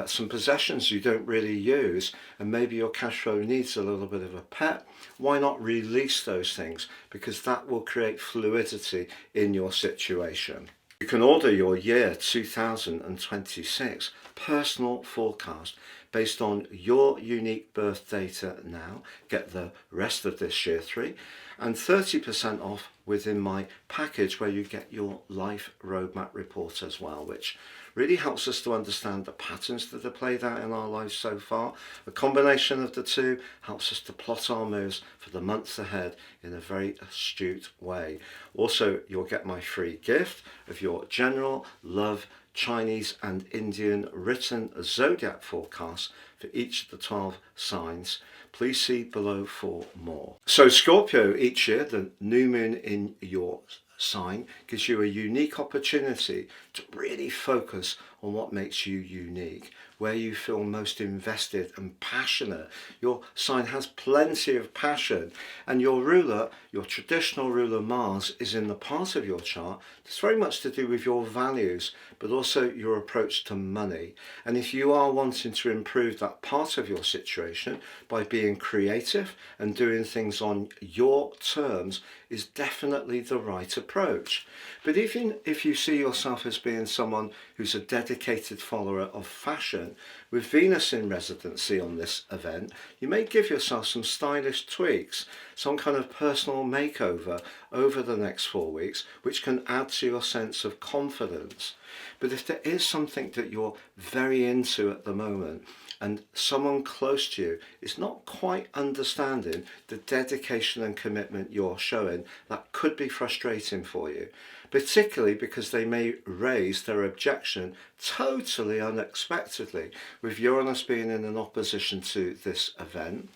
some possessions you don't really use, and maybe your cash flow needs a little bit of a pep, why not release those things? Because that will create fluidity in your situation. You can order your year 2026 personal forecast based on your unique birth data now. Get the rest of this year 3 and 30% off within my package, where you get your life roadmap report as well, which really helps us to understand the patterns that have played out in our lives so far. A combination of the two helps us to plot our moves for the months ahead in a very astute way. Also, you'll get my free gift of your general love Chinese and Indian written zodiac forecasts for each of the 12 signs. Please see below for more. So Scorpio, each year the new moon in your sign gives you a unique opportunity to really focus on what makes you unique, where you feel most invested and passionate. Your sign has plenty of passion, and your ruler, your traditional ruler Mars, is in the part of your chart that's very much to do with your values, but also your approach to money. And if you are wanting to improve that part of your situation by being creative and doing things on your terms, is definitely the right approach. But even if you see yourself as being someone who's a dedicated follower of fashion, with Venus in residency on this event, you may give yourself some stylish tweaks, some kind of personal makeover over the next 4 weeks, which can add to your sense of confidence. But if there is something that you're very into at the moment, and someone close to you is not quite understanding the dedication and commitment you're showing, that could be frustrating for you, particularly because they may raise their objection totally unexpectedly, with Uranus being in an opposition to this event.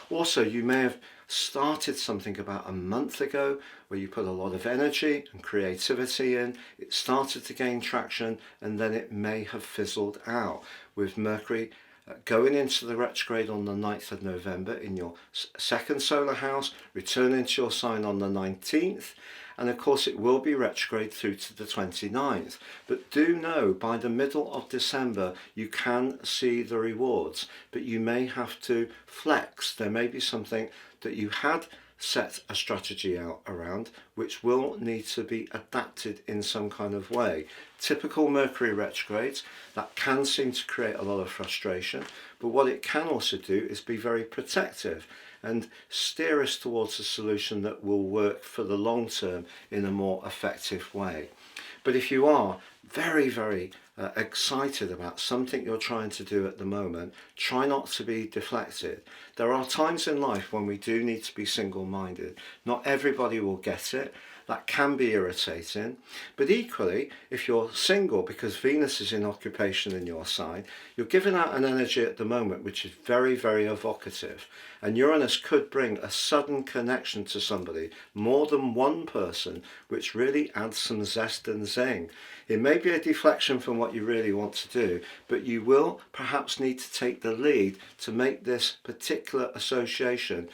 Also, you may have started something about a month ago where you put a lot of energy and creativity in. It started to gain traction, and then it may have fizzled out, with Mercury going into the retrograde on the 9th of November in your second solar house, returning to your sign on the 19th, and of course it will be retrograde through to the 29th. But do know, by the middle of December you can see the rewards, but you may have to flex. There may be something that you had set a strategy out around which will need to be adapted in some kind of way. Typical Mercury retrogrades, that can seem to create a lot of frustration, but what it can also do is be very protective and steer us towards a solution that will work for the long term in a more effective way. But if you are very excited about something you're trying to do at the moment, try not to be deflected. There are times in life when we do need to be single-minded. Not everybody will get it. That can be irritating. But equally, if you're single because Venus is in occupation in your sign, you're giving out an energy at the moment which is very evocative. And Uranus could bring a sudden connection to somebody, more than one person, which really adds some zest and zing. It may be a deflection from what you really want to do, but you will perhaps need to take the lead to make this particular association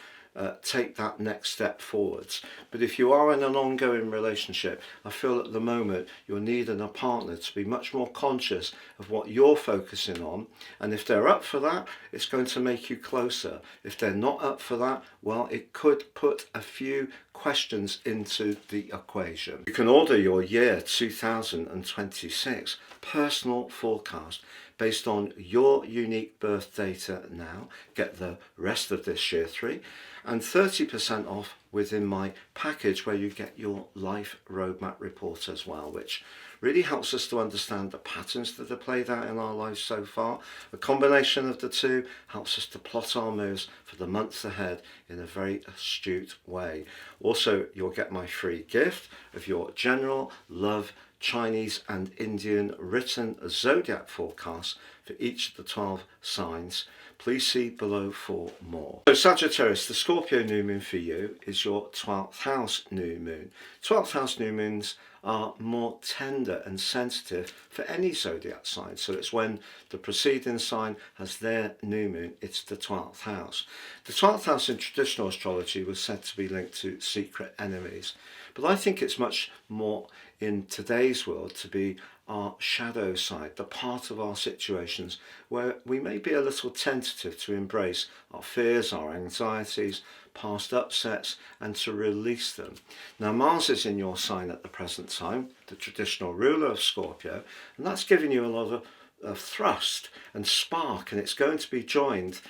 take that next step forwards. But if you are in an ongoing relationship, I feel at the moment you're needing a partner to be much more conscious of what you're focusing on, and if they're up for that, it's going to make you closer. If they're not up for that, well, it could put a few questions into the equation. You can order your year 2026 personal forecast based on your unique birth data now. Get the rest of this year free and 30% off within my package where you get your life roadmap report as well, which really helps us to understand the patterns that have played out in our lives so far. A combination of the two helps us to plot our moves for the months ahead in a very astute way. Also, you'll get my free gift of your general love Chinese and Indian written zodiac forecasts for each of the 12 signs. Please see below for more. So Sagittarius, the Scorpio new moon for you is your 12th house new moon. 12th house new moons are more tender and sensitive for any zodiac sign. So it's when the preceding sign has their new moon, it's the 12th house. The 12th house in traditional astrology was said to be linked to secret enemies. But I think it's much more in today's world to be our shadow side, the part of our situations where we may be a little tentative to embrace our fears, our anxieties, past upsets, and to release them. Now, Mars is in your sign at the present time, the traditional ruler of Scorpio, and that's giving you a lot of thrust and spark, and it's going to be joined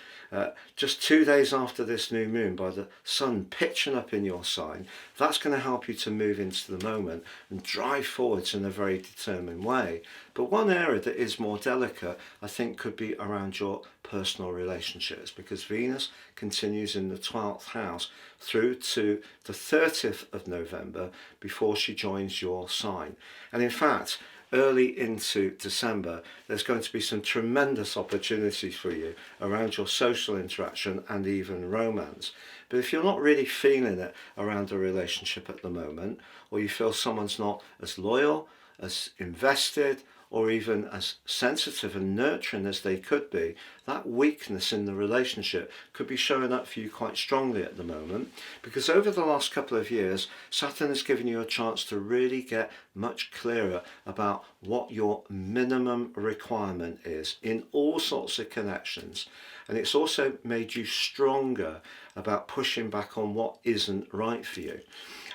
just 2 days after this new moon by the sun pitching up in your sign. That's going to help you to move into the moment and drive forwards in a very determined way. But one area that is more delicate, I think, could be around your personal relationships, because Venus continues in the 12th house through to the 30th of November before she joins your sign. And in fact, early into December, there's going to be some tremendous opportunities for you around your social interaction and even romance. But if you're not really feeling it around a relationship at the moment, or you feel someone's not as loyal, as invested, or even as sensitive and nurturing as they could be, that weakness in the relationship could be showing up for you quite strongly at the moment, because over the last couple of years, Saturn has given you a chance to really get much clearer about what your minimum requirement is in all sorts of connections. And it's also made you stronger about pushing back on what isn't right for you.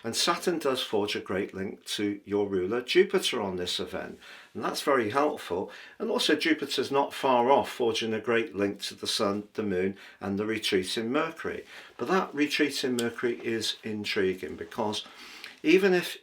And Saturn does forge a great link to your ruler Jupiter on this event, and that's very helpful. And also Jupiter's not far off forging a great link to the Sun, the Moon, and the retreating Mercury. But that retreating Mercury is intriguing, because even if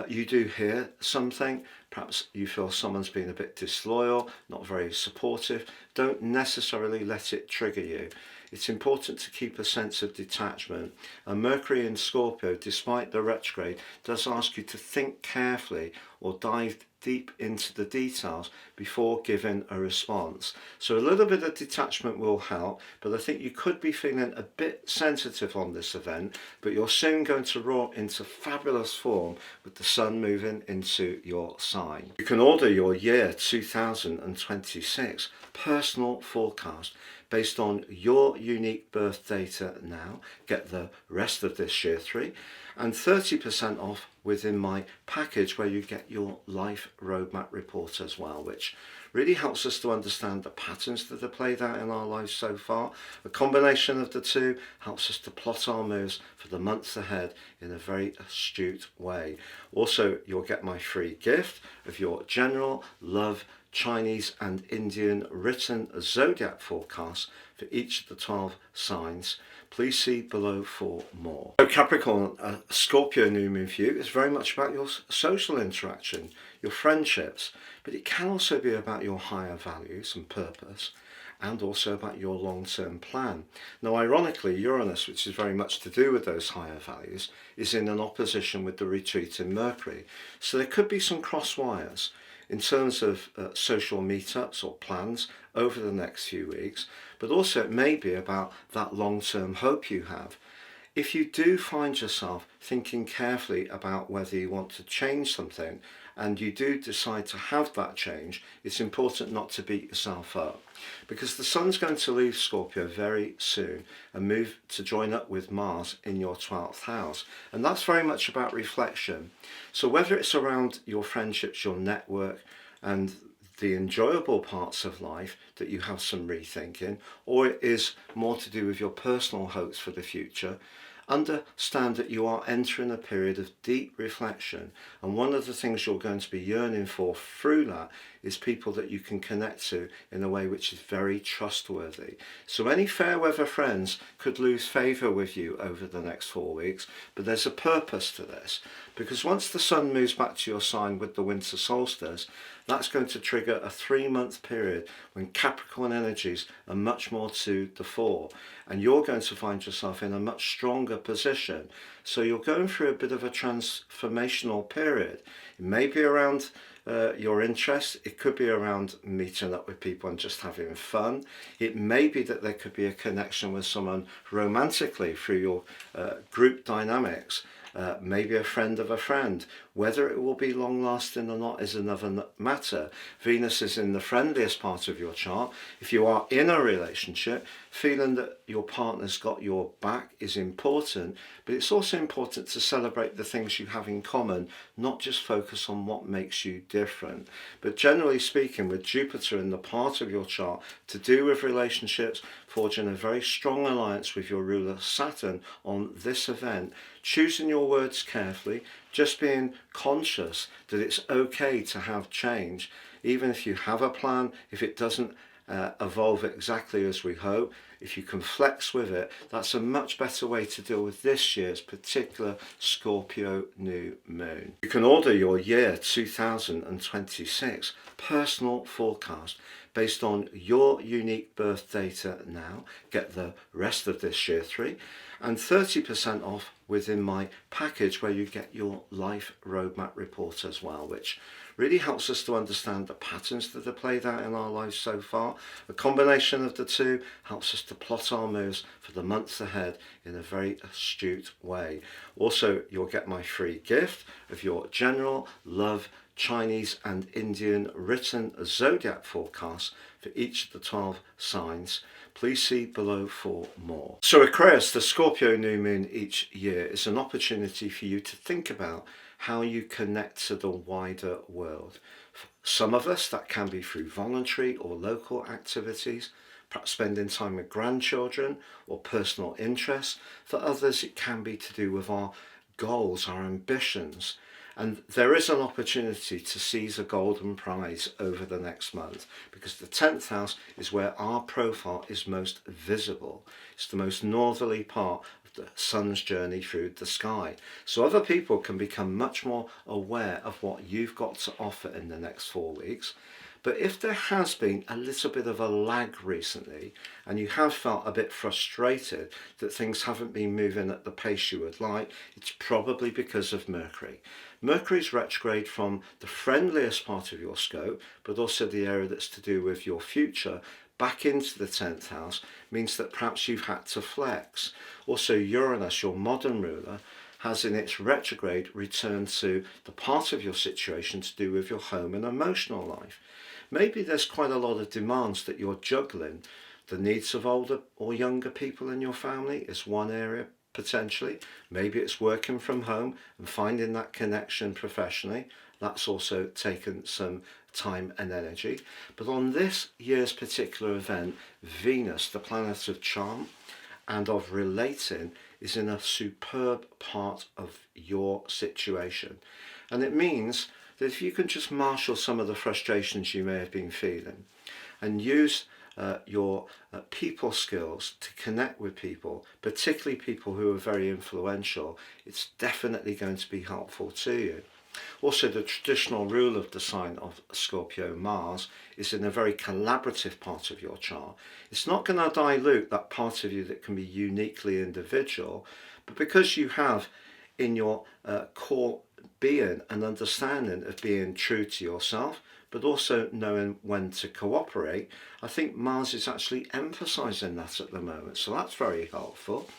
you do hear something, perhaps you feel someone's been a bit disloyal, not very supportive, don't necessarily let it trigger you. It's important to keep a sense of detachment. And Mercury in Scorpio, despite the retrograde, does ask you to think carefully or dive deep into the details before giving a response. So a little bit of detachment will help, but I think you could be feeling a bit sensitive on this event, but you're soon going to roar into fabulous form with the sun moving into your sign. You can order your year 2026 personal forecast based on your unique birth data now. Get the rest of this year free and 30% off within my package where you get your life roadmap report as well, which really helps us to understand the patterns that have played out in our lives so far. A combination of the two helps us to plot our moves for the months ahead in a very astute way. Also, you'll get my free gift of your general love Chinese and Indian written zodiac forecasts for each of the 12 signs. Please see below for more. So Capricorn, a Scorpio new moon for you is very much about your social interaction, your friendships, but it can also be about your higher values and purpose, and also about your long-term plan. Now, ironically, Uranus, which is very much to do with those higher values, is in an opposition with the retreating Mercury. So there could be some cross wires in terms of social meetups or plans over the next few weeks, but also it may be about that long-term hope you have. If you do find yourself thinking carefully about whether you want to change something, and you do decide to have that change, it's important not to beat yourself up, because the Sun's going to leave Scorpio very soon and move to join up with Mars in your 12th house, and that's very much about reflection. So whether it's around your friendships, your network, and the enjoyable parts of life that you have some rethinking, or it is more to do with your personal hopes for the future, understand that you are entering a period of deep reflection, and one of the things you're going to be yearning for through that is people that you can connect to in a way which is very trustworthy. So any fair weather friends could lose favour with you over the next 4 weeks, but there's a purpose to this, because once the Sun moves back to your sign with the winter solstice, that's going to trigger a 3-month period when Capricorn energies are much more to the fore, and you're going to find yourself in a much stronger position. So you're going through a bit of a transformational period. It may be around your interests, it could be around meeting up with people and just having fun. It may be that there could be a connection with someone romantically through your group dynamics. Maybe a friend of a friend. Whether it will be long lasting or not is another matter. Venus is in the friendliest part of your chart. If you are in a relationship, feeling that your partner's got your back is important, but it's also important to celebrate the things you have in common, not just focus on what makes you different. But generally speaking, with Jupiter in the part of your chart to do with relationships, forging a very strong alliance with your ruler Saturn on this event, choosing your words carefully, just being conscious that it's okay to have change, even if you have a plan, if it doesn't evolve exactly as we hope, if you can flex with it, that's a much better way to deal with this year's particular Scorpio new moon. You can order your year 2026 personal forecast based on your unique birth data now, get the rest of this year 3, and 30% off within my package where you get your life roadmap report as well, which really helps us to understand the patterns that are played out in our lives so far. A combination of the two helps us to plot our moves for the months ahead in a very astute way. Also, you'll get my free gift of your general love Chinese and Indian written zodiac forecasts for each of the 12 signs. Please see below for more. So Aquarius, the Scorpio new moon each year is an opportunity for you to think about how you connect to the wider world. For some of us, that can be through voluntary or local activities, perhaps spending time with grandchildren or personal interests. For others, it can be to do with our goals, our ambitions. And there is an opportunity to seize a golden prize over the next month, because the 10th house is where our profile is most visible. It's the most northerly part of the sun's journey through the sky. So other people can become much more aware of what you've got to offer in the next 4 weeks. But if there has been a little bit of a lag recently, and you have felt a bit frustrated that things haven't been moving at the pace you would like, it's probably because of Mercury. Mercury's retrograde from the friendliest part of your scope, but also the area that's to do with your future, back into the 10th house, means that perhaps you've had to flex. Also, Uranus, your modern ruler, has in its retrograde returned to the part of your situation to do with your home and emotional life. Maybe there's quite a lot of demands that you're juggling. The needs of older or younger people in your family is one area potentially. Maybe it's working from home and finding that connection professionally. That's also taken some time and energy. But on this year's particular event, Venus, the planet of charm and of relating, is in a superb part of your situation. And it means that if you can just marshal some of the frustrations you may have been feeling and use your people skills to connect with people, particularly people who are very influential, it's definitely going to be helpful to you. Also, the traditional rule of the sign of Scorpio, Mars, is in a very collaborative part of your chart. It's not going to dilute that part of you that can be uniquely individual, but because you have in your core being an understanding of being true to yourself, but also knowing when to cooperate, I think Mars is actually emphasizing that at the moment, so that's very helpful.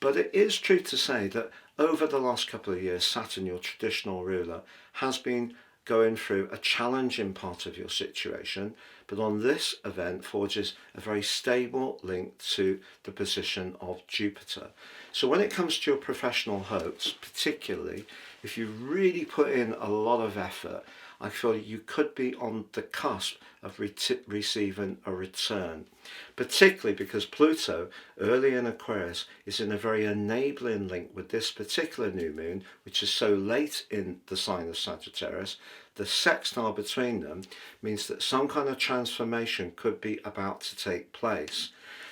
But it is true to say that over the last couple of years, Saturn, your traditional ruler, has been going through a challenging part of your situation, but on this event forges a very stable link to the position of Jupiter. So when it comes to your professional hopes, particularly if you really put in a lot of effort, I feel you could be on the cusp of receiving a return, particularly because Pluto, early in Aquarius, is in a very enabling link with this particular new moon, which is so late in the sign of Sagittarius. The sextile between them means that some kind of transformation could be about to take place.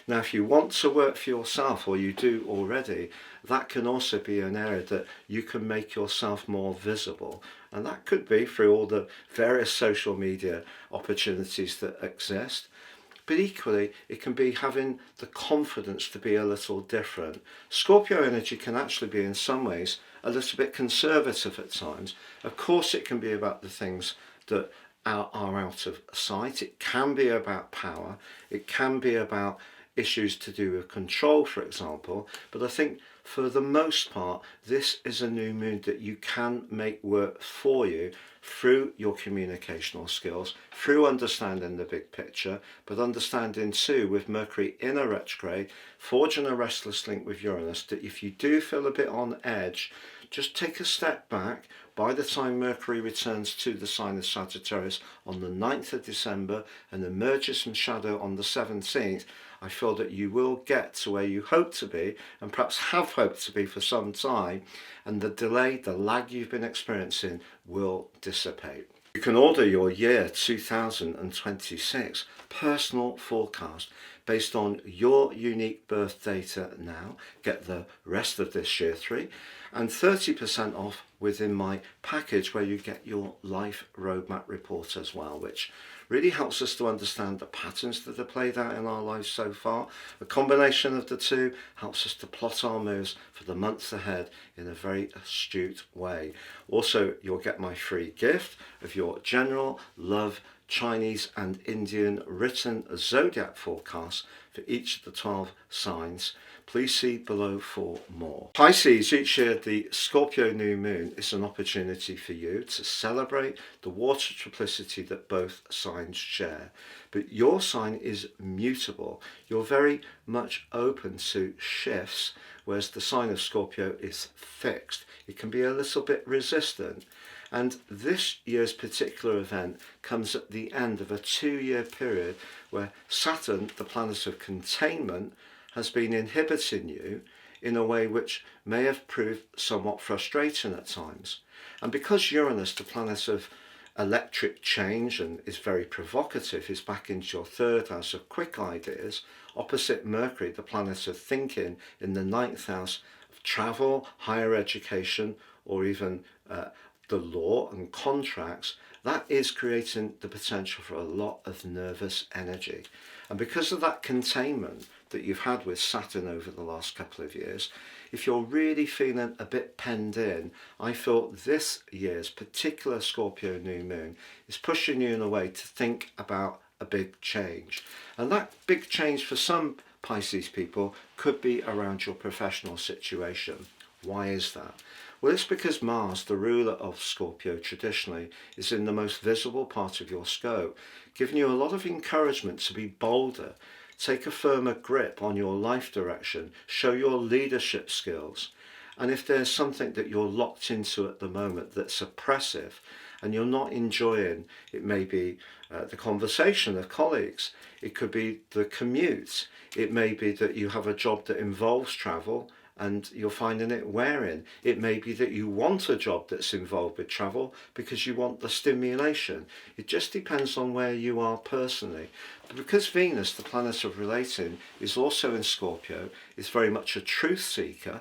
Now, if you want to work for yourself, or you do already, that can also be an area that you can make yourself more visible. And that could be through all the various social media opportunities that exist. But equally, it can be having the confidence to be a little different. Scorpio energy can actually be in some ways a little bit conservative at times. Of course, it can be about the things that are out of sight. It can be about power. It can be about issues to do with control, for example. But I think for the most part, this is a new moon that you can make work for you through your communicational skills, through understanding the big picture, but understanding too, with Mercury in a retrograde, forging a restless link with Uranus, that if you do feel a bit on edge, just take a step back. By the time Mercury returns to the sign of Sagittarius on the 9th of December and emerges from shadow on the 17th, I feel that you will get to where you hope to be, and perhaps have hoped to be for some time, and the delay, the lag you've been experiencing will dissipate. You can order your year 2026 personal forecast based on your unique birth data now. Get the rest of this year 3 and 30% off within my package, where you get your life roadmap report as well, which really helps us to understand the patterns that are played out in our lives so far. A combination of the two helps us to plot our moves for the months ahead in a very astute way. Also, you'll get my free gift of your general love Chinese and Indian written zodiac forecasts for each of the 12 signs. Please see below for more. Pisces, each year the Scorpio new moon is an opportunity for you to celebrate the water triplicity that both signs share. But your sign is mutable. You're very much open to shifts, whereas the sign of Scorpio is fixed. It can be a little bit resistant. And this year's particular event comes at the end of a 2-year period where Saturn, the planet of containment, has been inhibiting you in a way which may have proved somewhat frustrating at times. And because Uranus, the planet of electric change and is very provocative, is back into your 3rd house of quick ideas, opposite Mercury, the planet of thinking, in the 9th house of travel, higher education, or even the law and contracts, that is creating the potential for a lot of nervous energy. And because of that containment that you've had with Saturn over the last couple of years, if you're really feeling a bit penned in, I feel this year's particular Scorpio new moon is pushing you in a way to think about a big change. And that big change for some Pisces people could be around your professional situation. Why is that? Well, it's because Mars, the ruler of Scorpio traditionally, is in the most visible part of your scope, giving you a lot of encouragement to be bolder, take a firmer grip on your life direction, show your leadership skills. And if there's something that you're locked into at the moment that's oppressive and you're not enjoying, it may be the conversation of colleagues, it could be the commute, it may be that you have a job that involves travel and you're finding it wearing. It may be that you want a job that's involved with travel because you want the stimulation. It just depends on where you are personally. But because Venus, the planet of relating, is also in Scorpio, is very much a truth seeker,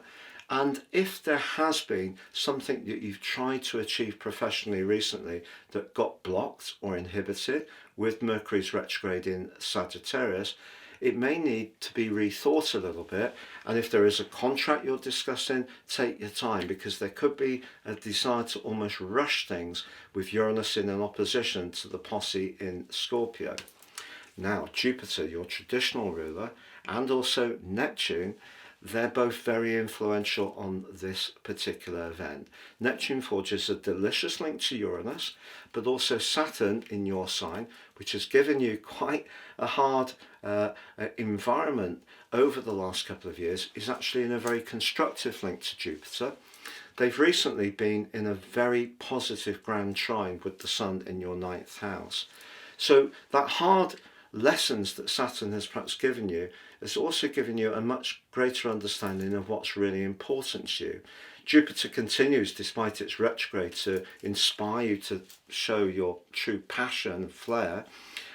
and if there has been something that you've tried to achieve professionally recently that got blocked or inhibited with Mercury's retrograde in Sagittarius, it may need to be rethought a little bit. And if there is a contract you're discussing, take your time, because there could be a desire to almost rush things with Uranus in an opposition to the posse in Scorpio. Now, Jupiter, your traditional ruler, and also Neptune, they're both very influential on this particular event. Neptune forges a delicious link to Uranus, but also Saturn in your sign, which has given you quite a hard environment over the last couple of years, is actually in a very constructive link to Jupiter. They've recently been in a very positive grand trine with the Sun in your 9th house. So that hard lessons that Saturn has perhaps given you has also given you a much greater understanding of what's really important to you. Jupiter continues, despite its retrograde, to inspire you to show your true passion and flair,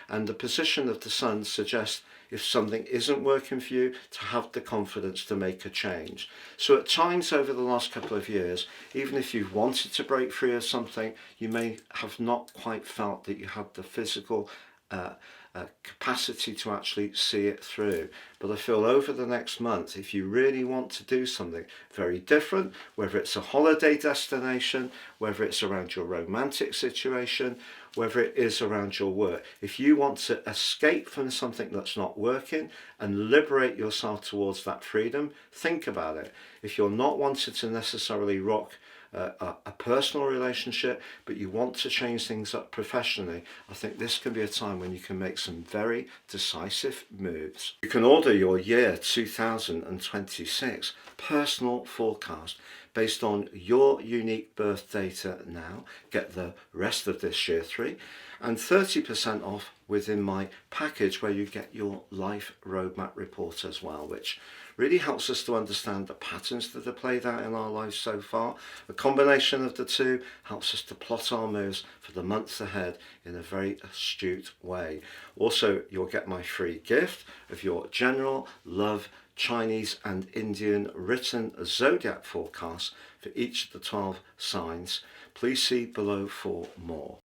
and the position of the Sun suggests if something isn't working for you, to have the confidence to make a change. So at times over the last couple of years, even if you've wanted to break free of something, you may have not quite felt that you had the physical capacity to actually see it through. But I feel over the next month, if you really want to do something very different, whether it's a holiday destination, whether it's around your romantic situation, whether it is around your work, if you want to escape from something that's not working and liberate yourself towards that freedom, think about it. If you're not wanting to necessarily rock a personal relationship, but you want to change things up professionally, I think this can be a time when you can make some very decisive moves. You can order your year 2026 personal forecast based on your unique birth data now. Get the rest of this year 3 and 30% off within my package where you get your life roadmap report as well, which really helps us to understand the patterns that have played out in our lives so far. A combination of the two helps us to plot our moves for the months ahead in a very astute way. Also, you'll get my free gift of your general love Chinese and Indian written zodiac forecast for each of the 12 signs. Please see below for more.